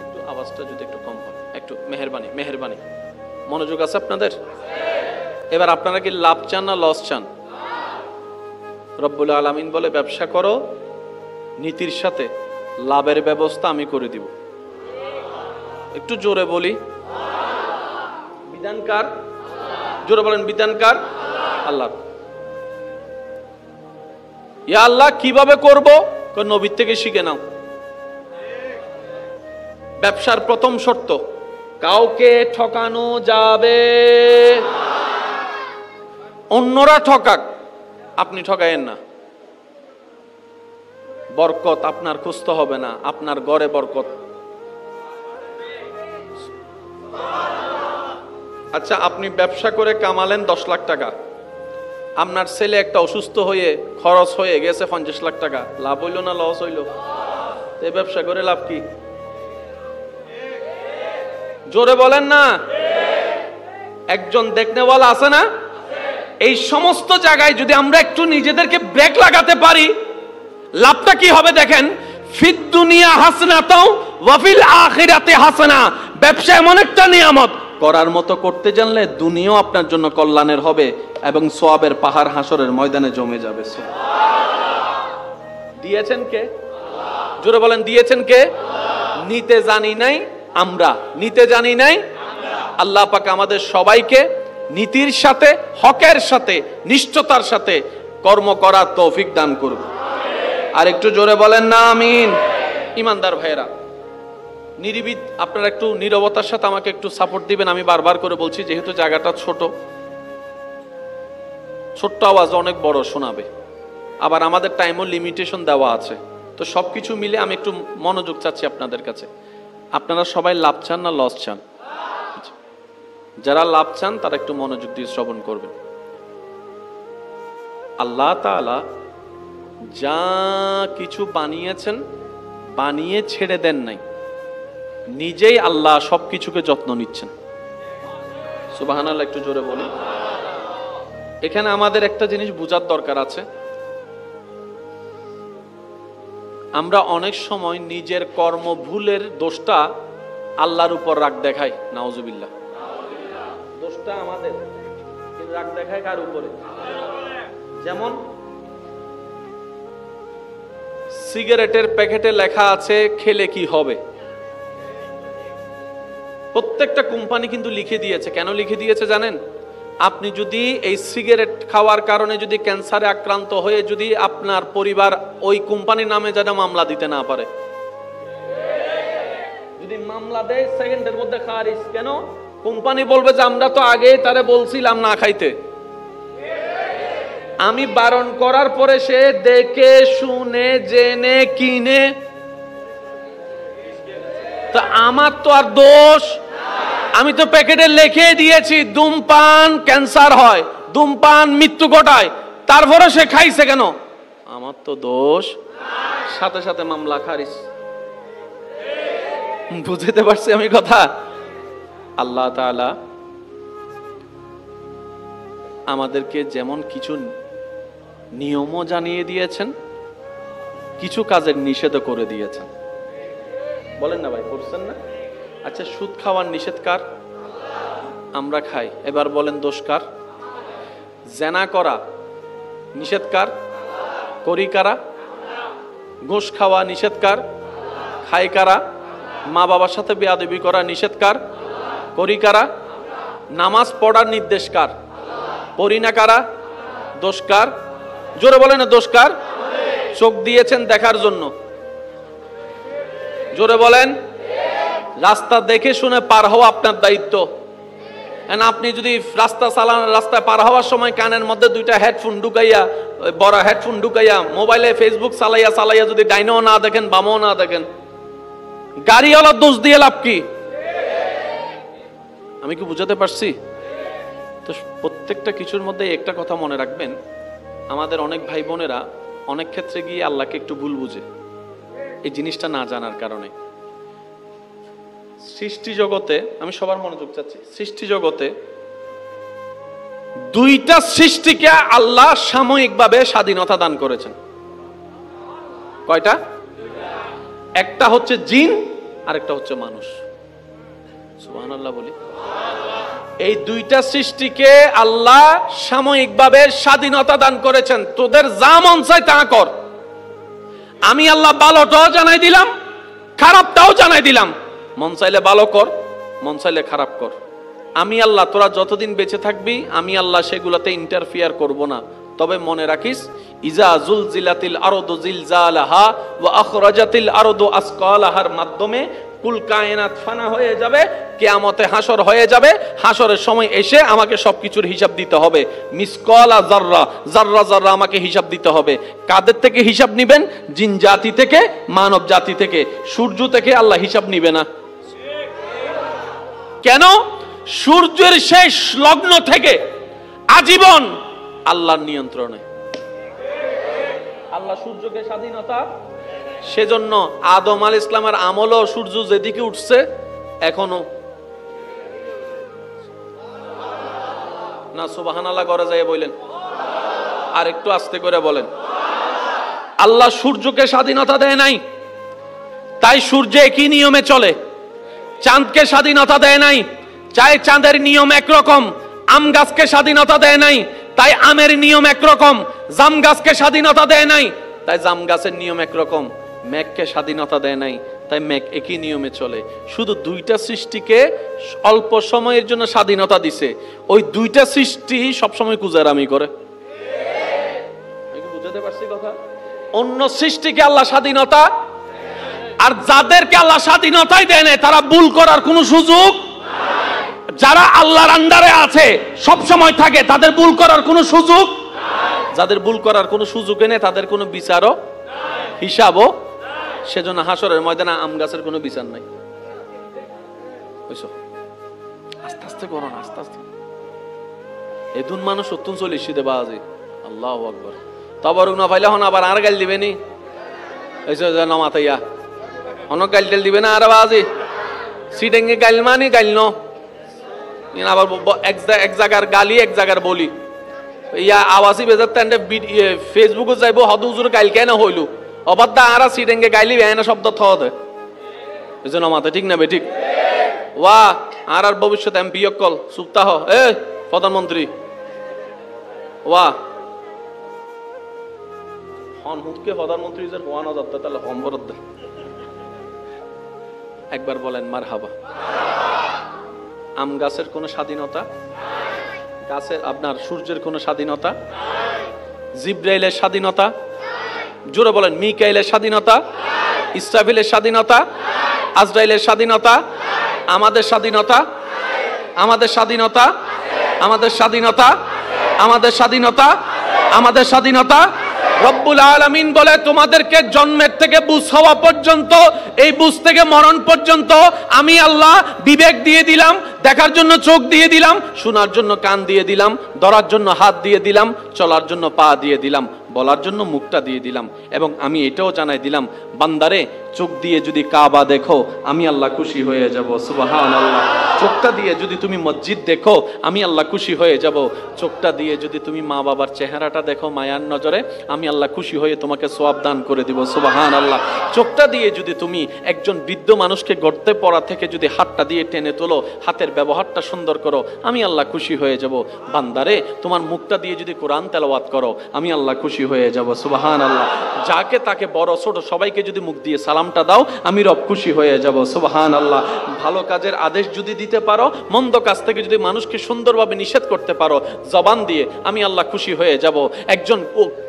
একটু আওয়াজটা যদি একটু কম হয়, একটু মেহেরবানি। মনোযোগ আছে আপনাদের? এবার আপনারা কি লাভ চান না লস চান? রব্বুল আলামিন বলে, ব্যবসা করো নীতির সাথে, লাভের ব্যবস্থা আমি করে দিব। একটু জোরে বলি, বিধানকার, জোরে বলেন, বিধানকার আল্লাহ। ইয়া আল্লাহ, কিভাবে করব? নবীর থেকে শিখে নাও। ব্যবসার প্রথম শর্ত, কাউকে ঠকানো যাবে, অন্যরা ঠকাক, আপনি ঠকায়েন না। বরকত আপনার খুঁজতে হবে না, আপনার ঘরে বরকত। আচ্ছা, আপনি ব্যবসা করে কামালেন 10 লাখ টাকা, আপনার ছেলে একটা অসুস্থ হয়ে খরচ হয়ে গেছে 50 লাখ টাকা, লাভ হইল না লস হইল? এই ব্যবসা করে লাভ কি? জোরে বলেন না। একজন দেখনেওয়ালা আছে না? এই সমস্ত জায়গায় যদি আমরা একটু নিজেদেরকে ব্রেক লাগাতে পারি, লাভটা কি হবে দেখেন। ফিদ দুনিয়া হাসনাতাও ওয়া ফিল আখিরাতি হাসানা। ব্যবসা এমন একটা নিয়ামত, করার মতো করতে জানলে দুনিয়াও আপনার জন্য কল্যাণের হবে এবং সওয়াবের পাহাড় হাসরের ময়দানে জমে যাবে। দিয়েছেন কে? জোরে বলেন, দিয়েছেন কে? নিতে জানি নাই আমরা, নিতে জানি নাই। আল্লাহ পাক আমাদের সবাইকে নীতির সাথে, হকের সাথে, নিষ্ঠতার সাথে কর্ম করার তৌফিক দান করুন। আর একটু জোরে বলেন না আমিন। ইমানদার ভাইয়েরা, নিরিবিদ আপনারা একটু নীরবতার সাথে আমাকে একটু সাপোর্ট দিবেন। আমি বারবার করে বলছি, যেহেতু জায়গাটা ছোট্ট আওয়াজ অনেক বড় শোনাবে, আবার আমাদের টাইমও লিমিটেশন দেওয়া আছে। তো সবকিছু মিলে আমি একটু মনোযোগ চাচ্ছি আপনাদের কাছে। আপনারা সবাই লাভ চান না লস চান? যারা লাভ চান তারা একটু মনোযোগ দিয়ে শ্রবণ করবেন। আল্লাহ তাআলা যা কিছু বানিয়েছেন, বানিয়ে ছেড়ে দেন নাই, নিজেই আল্লাহ সবকিছুকে যত্ন নিচ্ছেন। সুবহানাল্লাহ, একটু জোরে বলি। এখানে আমাদের একটা জিনিস বোঝার দরকার আছে। আমরা অনেক সময় নিজের কর্ম ভুলের দোষটা আল্লাহর উপর রাগ দেখাই। নাউজুবিল্লাহ। দোষটা আমাদের, রাগ দেখায় কার উপরে? যেমন সিগারেটের প্যাকেটে লেখা আছে খেলে কি হবে। প্রত্যেকটা কোম্পানি কিন্তু লিখে দিয়েছে। কেন লিখে দিয়েছে জানেন? আপনি যদি এই সিগারেট খাওয়ার কারণে যদি ক্যান্সারে আক্রান্ত হয়ে যদি আপনার পরিবার ওই কোম্পানির নামে যেন মামলা দিতে না পারে। যদি মামলা দেয় সেকেন্ডের মধ্যে খারিজ। কেন? কোম্পানি বলবে যে আমরা তো আগেই তারে বলছিলাম না খাইতে। আমি বারণ করার পরে সে দেখে শুনে জেনে কিনে, তা আমার তো আর দোষ? আমি তো প্যাকেটে লিখে দিয়েছি ধূমপান ক্যান্সার হয়, ধূমপান মৃত্যু ঘটায়, তারপরে সে খাইছে কেন? আমার তো দোষ। সাথে সাথে মামলা খারিজ। বুঝতে পারছি আমি কথা? আল্লাহ তাআলা আমাদেরকে যেমন কিছু নিয়মও জানিয়ে দিয়েছেন, কিছু কাজের নিষেধও করে দিয়েছেন। বলেন না ভাই, করছেন না? আচ্ছা, সুদ খাওয়ার নিষেধ কার? আমরা খাই। এবার বলেন দোষ কার? জেনা করা নিষেধ কার? করি কারা? ঘুষ খাওয়া নিষেধ কার? খাই কারা? মা বাবার সাথে বেয়াদবি করা নিষেধ কার? করি কারা? নামাজ পড়ার নির্দেশ কার? পড়ি না কারা? দোষ কার? জোরে বলেন না, দোষ কার? চোখ দিয়েছেন দেখার জন্য। জোরে বলেন। রাস্তা দেখে শুনে পার হওয়া আপনার দায়িত্ব। আপনি যদি রাস্তায় পার হওয়ার সময় কানের মধ্যে দুইটা হেডফোন ঢুকাইয়া, বড় হেডফোন ঢুকাইয়া মোবাইলে ফেসবুক চালাইয়া যদি ডাইনেও না দেখেন বামও না দেখেন, গাড়িওয়ালার দোষ দিয়ে লাভ কি? আমি কি বুঝাতে পারছি? তো প্রত্যেকটা কিছুর মধ্যে একটা কথা মনে রাখবেন, আমাদের অনেক ভাই বোনেরা অনেক ক্ষেত্রে গিয়ে আল্লাহকে একটু ভুল বুঝে, এই জিনিসটা না জানার কারণে। সৃষ্টি জগতে, আমি সবার মনোযোগ চাচ্ছি, সৃষ্টি জগতে দুইটা সৃষ্টিকে আল্লাহ সাময়িকভাবে স্বাধীনতা দান করেছেন। কয়টা? একটা হচ্ছে জিন, আর একটা হচ্ছে মানুষ। সুবহানাল্লাহ বলি। এই দুইটা সৃষ্টিকে আল্লাহ সাময়িকভাবে স্বাধীনতা দান করেছেন, তোদের যা মন চায় তা কর। আমি আল্লাহ ভালোটাও জানাই দিলাম, খারাপটাও জানাই দিলাম। মন চাইলে ভালো কর, মন চাইলে খারাপ কর। আমি আল্লাহ, তোরা যতদিন বেঁচে থাকবি আমি আল্লাহ সেগুলোতে ইন্টারফিয়ার করব না। তবে মনে রাখিস, ইজা জুলজিলাতিল আরদু জিলজালাহা ওয়া আখরাজাতিল আরদু আসকালাহার মাধ্যমে কুল কায়নাত ফানা হয়ে যাবে, কিয়ামতে হাসর হয়ে যাবে। হাসরের সময় এসে আমাকে সবকিছুর হিসাব দিতে হবে। মিসকালা যাররা, যাররা যাররা আমাকে হিসাব দিতে হবে। কাদের থেকে হিসাব নিবেন? জিন জাতি থেকে, মানব জাতি থেকে। সূর্য থেকে আল্লাহ হিসাব নিবে না। কেন? সূর্যের শেষ লগ্ন থেকে আজীবন আল্লাহর নিয়ন্ত্রণে। আল্লাহ সূর্যকে স্বাধীনতা, সেজন্য আদম আলাইহিস সালামের আমলও সূর্য যেদিকে উঠছে এখনো না সুবহানাল্লাহ করে যায় বলেন, আর একটু আস্তে করে বলেন। আল্লাহ সূর্যকে স্বাধীনতা দেয় নাই, তাই সূর্য একই নিয়মে চলে। চাঁদকে স্বাধীনতা দেয় নাই, চাই চাঁদের নিয়ম একরকম। আম গাছকে স্বাধীনতা দেয় নাই, তাই আমের নিয়ম একরকম। জাম গাছকে স্বাধীনতা দেয় নাই, তাই জাম গাছের নিয়ম একরকম। মেঘকে স্বাধীনতা দেয় নাই, তাই মেঘ একই নিয়মে চলে। শুধু দুইটা সৃষ্টিকে অল্প সময়ের জন্য স্বাধীনতা দিছে, ওই দুইটা সৃষ্টি সবসময় কুজারামি করে। বুঝাতে পারছি কথা? অন্য সৃষ্টিকে আল্লাহ স্বাধীনতা, আর যাদেরকে আল্লাহ স্বাধীনতাই দেয় না তারা ভুল করার কোনো সুযোগ। যারা আল্লাহর আন্ডারে আছে সব সময় থাকে, তাদের ভুল করার কোনো সুযোগ। যাদের ভুল করার কোনো সুযোগ নেই তাদের কোনো বিচারও হিসাবও। সেজন্য হাসরের ময়দানে আম গাছের কোনো বিচার নাই। আস্তে আস্তে করো না, আস্তে আস্তে। এদুন মানুষ 40 শীতে বাজে। আল্লাহু আকবার। তবরুক না পাইলে হন আবার আর গাল দিবে নি, নমাতাইয়া অনেক গাল টেল দিবে না আর বাজে সিটেঙ্গে গাইল মানি গাইল ন আবার এক জায়গার গালি এক জায়গার বলি ইয়া আওয়াজই বেজার তেন্ডে ফেসবুকে যাইব হদ হুজুর গাইল কেন হইলু অবাদ্দা আরা সিটেঙ্গে গাইলি বেনা শব্দ থদে এজন্য মাথা ঠিক না বে ঠিক ওয়া আর ভবিষ্যৎ এমপি কল সুপ্তাহ এ প্রধানমন্ত্রী ওয়া হন হুদকে প্রধানমন্ত্রী যে হওয়া না যাচ্ছে তাহলে হম্বরদ একবার বলেন মারহাবা। আম গাছের কোনো স্বাধীনতা, গাছের আপনার সূর্যের কোনো স্বাধীনতা, জিব্রাইলের স্বাধীনতা, জোরে বলেন মিকাইলের স্বাধীনতা, ইসরাফিলের স্বাধীনতা, আজরাইলের স্বাধীনতা, আমাদের স্বাধীনতা, আমাদের স্বাধীনতা, আমাদের স্বাধীনতা, আমাদের স্বাধীনতা, আমাদের স্বাধীনতা। রব্বুল আলামিন বলে তোমাদেরকে জন্মের থেকে বুঝ হওয়া পর্যন্ত, এই বুঝ থেকে মরণ পর্যন্ত আমি আল্লাহ বিবেক দিয়ে দিলাম, দেখার জন্য চোখ দিয়ে দিলাম, শোনার জন্য কান দিয়ে দিলাম, ধরার জন্য হাত দিয়ে দিলাম, চলার জন্য পা দিয়ে দিলাম, বলার জন্য মুখটা দিয়ে দিলাম। এবং আমি এটাও জানাই দিলাম বান্দারে চোখ দিয়ে যদি কাবা দেখো আমি আল্লাহ খুশি হয়ে যাব। সুবহানাল্লাহ। চোখটা দিয়ে যদি তুমি মসজিদ দেখো আমি আল্লাহ খুশি হয়ে যাব। চোখটা দিয়ে যদি তুমি মা বাবার চেহারাটা দেখো মায়ার নজরে আমি আল্লাহ খুশি হয়ে তোমাকে সওয়াব দান করে দিব। সুবহানাল্লাহ। চোখটা দিয়ে যদি তুমি একজন বৃদ্ধ মানুষকে গর্তে পড়া থেকে যদি হাতটা দিয়ে টেনে তোলো, হাতের ব্যবহারটা সুন্দর করো, আমি আল্লাহ খুশি হয়ে যাব। বান্দারে তোমার মুখটা দিয়ে যদি কোরআন তেলাওয়াত করো আমি আল্লাহ খুশি হয়ে যাব। সুবহানাল্লাহ। যাকে তাকে বড় ছোট সবাইকে যদি মুখ দিয়ে সালামটা দাও আমি রব খুশি হয়ে যাব। সুবহানাল্লাহ। ভালো কাজের আদেশ যদি দিতে পারো, মন্দ কাজ থেকে যদি মানুষকে সুন্দরভাবে নিষেধ করতে পারো জবান দিয়ে আমি আল্লাহ খুশি হয়ে যাব। একজন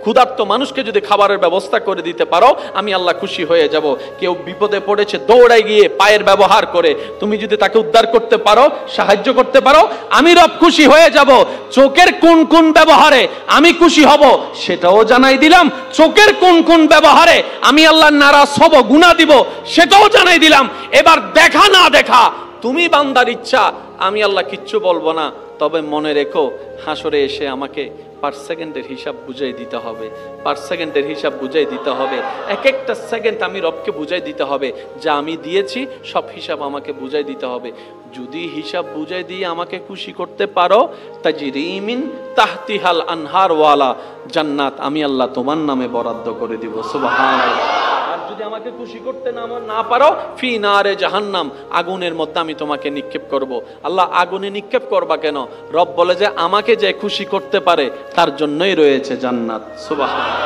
ক্ষুধার্ত মানুষকে যদি খাবারের ব্যবস্থা করে দিতে পারো আমি আল্লাহ খুশি হয়ে যাব। কেউ বিপদে পড়েছে দৌড়াই গিয়ে পায়ের ব্যবহার করে তুমি যদি তাকে উদ্ধার করতে পারো, সাহায্য করতে পারো, আমি রব খুশি হয়ে যাব। চোখের কোন কোন ব্যবহারে আমি খুশি হব সেটাও জানাই দিলাম। চোখের কোন কোন ব্যবহারে আমি আল্লাহ নারাজ হব, গুনাহ দিব, সেটাও জানাই দিলাম। এবার দেখা না দেখা তুমি বান্দার ইচ্ছা, আমি আল্লাহ কিচ্ছু বলবো না। তবে মনে রেখো হাসরে এসে আমাকে পার সেকেন্ডের হিসাব বুঝাই দিতে হবে, পার সেকেন্ডের হিসাব বুঝাই দিতে হবে। এক একটা সেকেন্ড আমি রবকে বুঝাই দিতে হবে, যা আমি দিয়েছি সব হিসাব আমাকে বুঝাই দিতে হবে। যদি হিসাব বুঝাই দিয়ে আমাকে খুশি করতে পারো তাজরি মিন তাহতিহাল আনহার ওয়ালা জান্নাত আমি আল্লাহ তোমার নামে বরাদ্দ করে দিব। সুবহানাল্লাহ। আর যদি আমাকে খুশি করতে না পারো ফি নারে জাহান্নাম আগুনের মধ্যে আমি তোমাকে নিক্ষেপ করব। আল্লাহ আগুনে নিক্ষেপ করবা কেন? রব বলে যে আমাকে যে খুশি করতে পারে তার জন্যই রয়েছে জান্নাত। সুবহানাল্লাহ।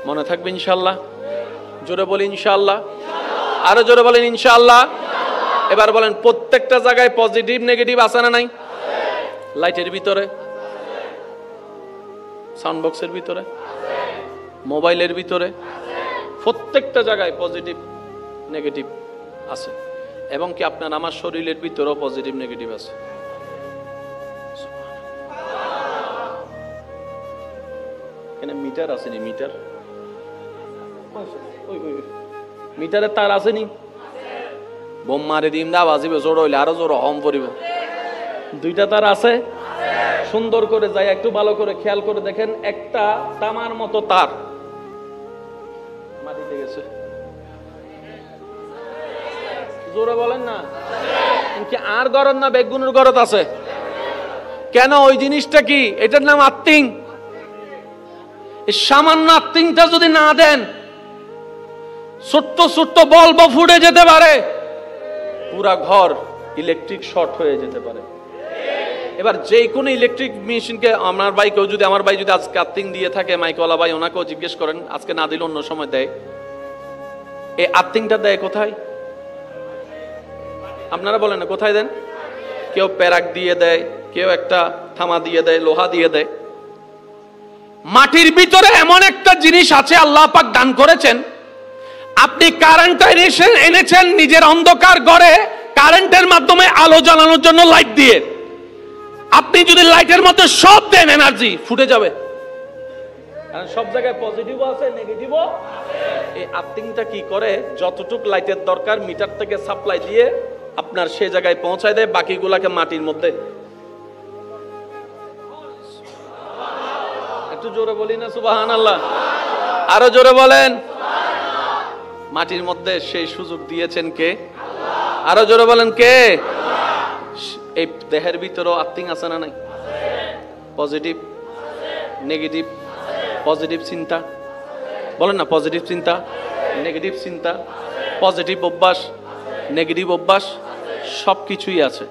মনে থাকবে ইনশাআল্লাহ? জোরে বলি ইনশাআল্লাহ। আরো জোরে বলেন ইনশাআল্লাহ। এবার বলেন প্রত্যেকটা জায়গায় পজিটিভ নেগেটিভ আছে না নাই? লাইটের ভিতরে, সাউন্ড বক্সের ভিতরে, মোবাইলের ভিতরে, প্রত্যেকটা জায়গায় পজিটিভ নেগেটিভ আছে। এবং কি আপনার আমার শরীরের ভিতরেও পজিটিভ নেগেটিভ আছে। এখানে মিটার আসেনি, মিটার মিটারে তার আসেনি, বোম মারি দিম দা বাজিবে জোর হইলে আরো জোর হম পড়িব। দুইটা তার আছে, সুন্দর করে যাই একটু ভালো করে খেয়াল করে দেখেন, একটা তামার মতো তার মাটিতে গেছে। জোরে বলেন না। কি আর গরত না বেগুনের গরত আছে? কেন? ওই জিনিসটা কি? এটার নাম আর্থিং। এই সামান্য আর্থিংটা যদি না দেন, ছোট্ট ছোট্ট বল্ব ফুটে যেতে পারে, পুরা ঘর ইলেকট্রিক শর্ট হয়ে যেতে পারে। এবার যে কোনো ইলেকট্রিক মেশিনকে আমার ভাই যদি আজকে আর্থিং দিয়ে থাকে, মাইকওয়ালা ভাই, ওনাকেও জিজ্ঞেস করেন, আজকে না দিলে অন্য সময় দেয়। এই আর্থিংটা দেয় কোথায়? আপনারা বলেন না, কোথায় দেন? কেউ প্যারাক দিয়ে দেয়, কেউ একটা থামা দিয়ে দেয়, লোহা দিয়ে দেয়। মাটির ভিতরে এমন একটা জিনিস আছে আল্লাহ পাক দান করেছেন, আপনি কারেন্ট এনেছেন নিজের অন্ধকার ঘরে, কারেন্টের মাধ্যমে আলো জ্বালানোর জন্য লাইট দিয়ে, আপনি যদি লাইটের মধ্যে সব দেন, এনার্জি ফুটে যাবে। কারণ সব জায়গায় পজিটিভও আছে, নেগেটিভও। এই আর্থিংটা কি করে? যতটুক লাইটের দরকার মিটার থেকে সাপ্লাই দিয়ে আপনার সে জায়গায় পৌঁছায় দেয়, বাকিগুলাকে মাটির মধ্যে। একটু জোরে বলি না সুবহানাল্লাহ? আরো জোরে বলেন। মাটির মধ্যে সেই সুযোগ দিয়েছেন কে? আরো জোরে বলেন কে? এই দেহের ভিতরেও আর্থিং আছে না নাই? Positive, negative. পজিটিভ চিন্তা, বলেন না, পজিটিভ চিন্তা, নেগেটিভ চিন্তা, পজিটিভ অভ্যাস, নেগেটিভ অভ্যাস, সবকিছুই আছে।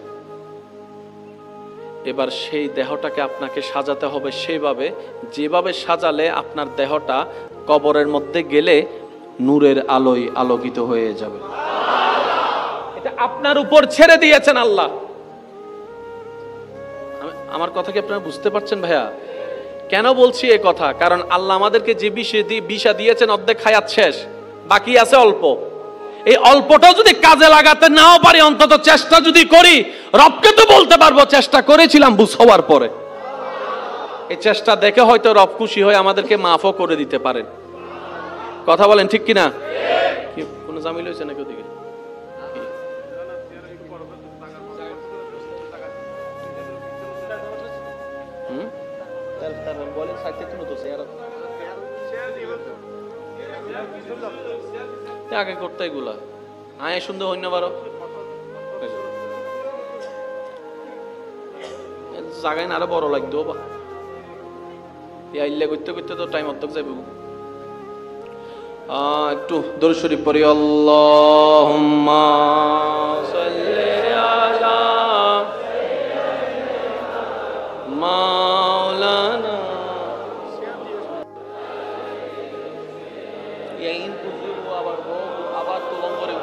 এবার সেই দেহটাকে আপনাকে সাজাতে হবে সেভাবে, যেভাবে সাজালে আপনার দেহটা কবরের মধ্যে গেলে নূরের আলোয় আলোকিত হয়ে যাবে। এটা আপনার উপর ছেড়ে দিয়েছেন আল্লাহ। আমার কথা কি আপনারা বুঝতে পারছেন ভাইয়া? কেন বলছি এই কথা? কারণ আল্লাহ আমাদেরকে যে বিষা দিয়েছেন, অর্ধেক খায়াত শেষ, বাকি আছে অল্প। এই অল্পটাও যদি কাজে লাগাতে নাও পারি, অন্তত চেষ্টা যদি করি, রবকে তো বলতে পারবো চেষ্টা করেছিলাম বুঝ হওয়ার পরে। এই চেষ্টা দেখে হয়তো রব খুশি হয়ে আমাদেরকে মাফও করে দিতে পারেন। কথা বলেন ঠিক কিনা? কোন জামিল হয়েছে নাকি ওদিকে? আগে করতে এগুলা আয় সুন্দর হইনা পারো, জায়গায় না আরো বড় লাগতো বা আইলে করতে করতে তো টাইম অর্ধেক যাবে। একটু দরুদ শরীফ পড়ি। আল্লাহুম্মা সাল্লি আলা মাওলানা ইয়াইন কুজুরু আবার তুলন করে।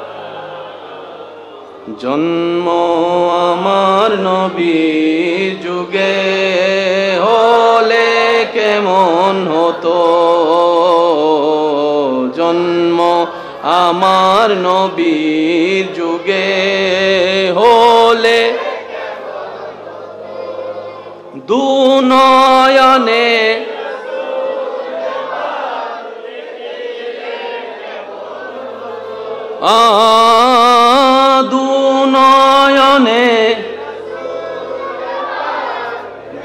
জন্ম আমার নবীর যুগে হলে কেমন হতো, জন্ম আমার নবীর যুগে হলে দুনয়নে দুনয়নে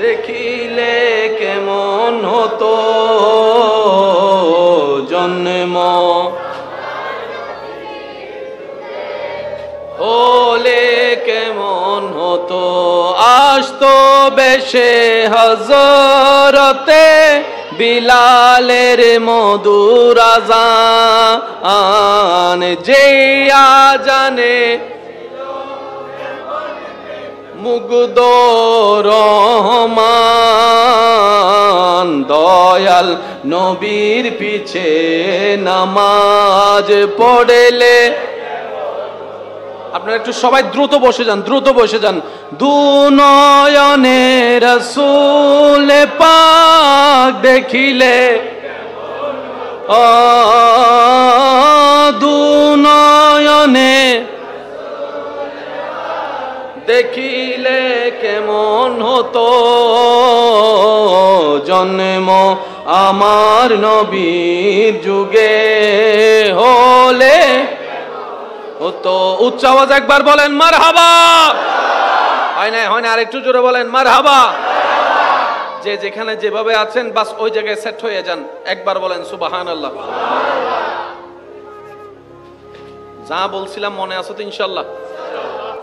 দেখিলে কেমন হতো, জন্ম হলে কেমন হতো। আসতো বেশে হযরতে বিলালের মধুর আযান, যে আযানে মুগ্ধ রহমান, দয়াল নবীর পিছে নামাজ পড়লে। আপনারা একটু সবাই দ্রুত বসে যান, দ্রুত বসে যান। দুনয়নে রাসূল পাক দেখিলে, দুনয়নে দেখিলে কেমন হতো, জন্ম আমার নবীর যুগে হলে হতো। উচ্চ আওয়াজ একবার বলেন মারহাবা। হয় না, হয় না, আর একটু জোরে বলেন মারহাবা। যে যেখানে যেভাবে আছেন বাস ওই জায়গায় সেট হয়ে যান, একবার বলেন সুবহানাল্লাহ। যা বলছিলাম মনে আছে তো ইনশাআল্লাহ?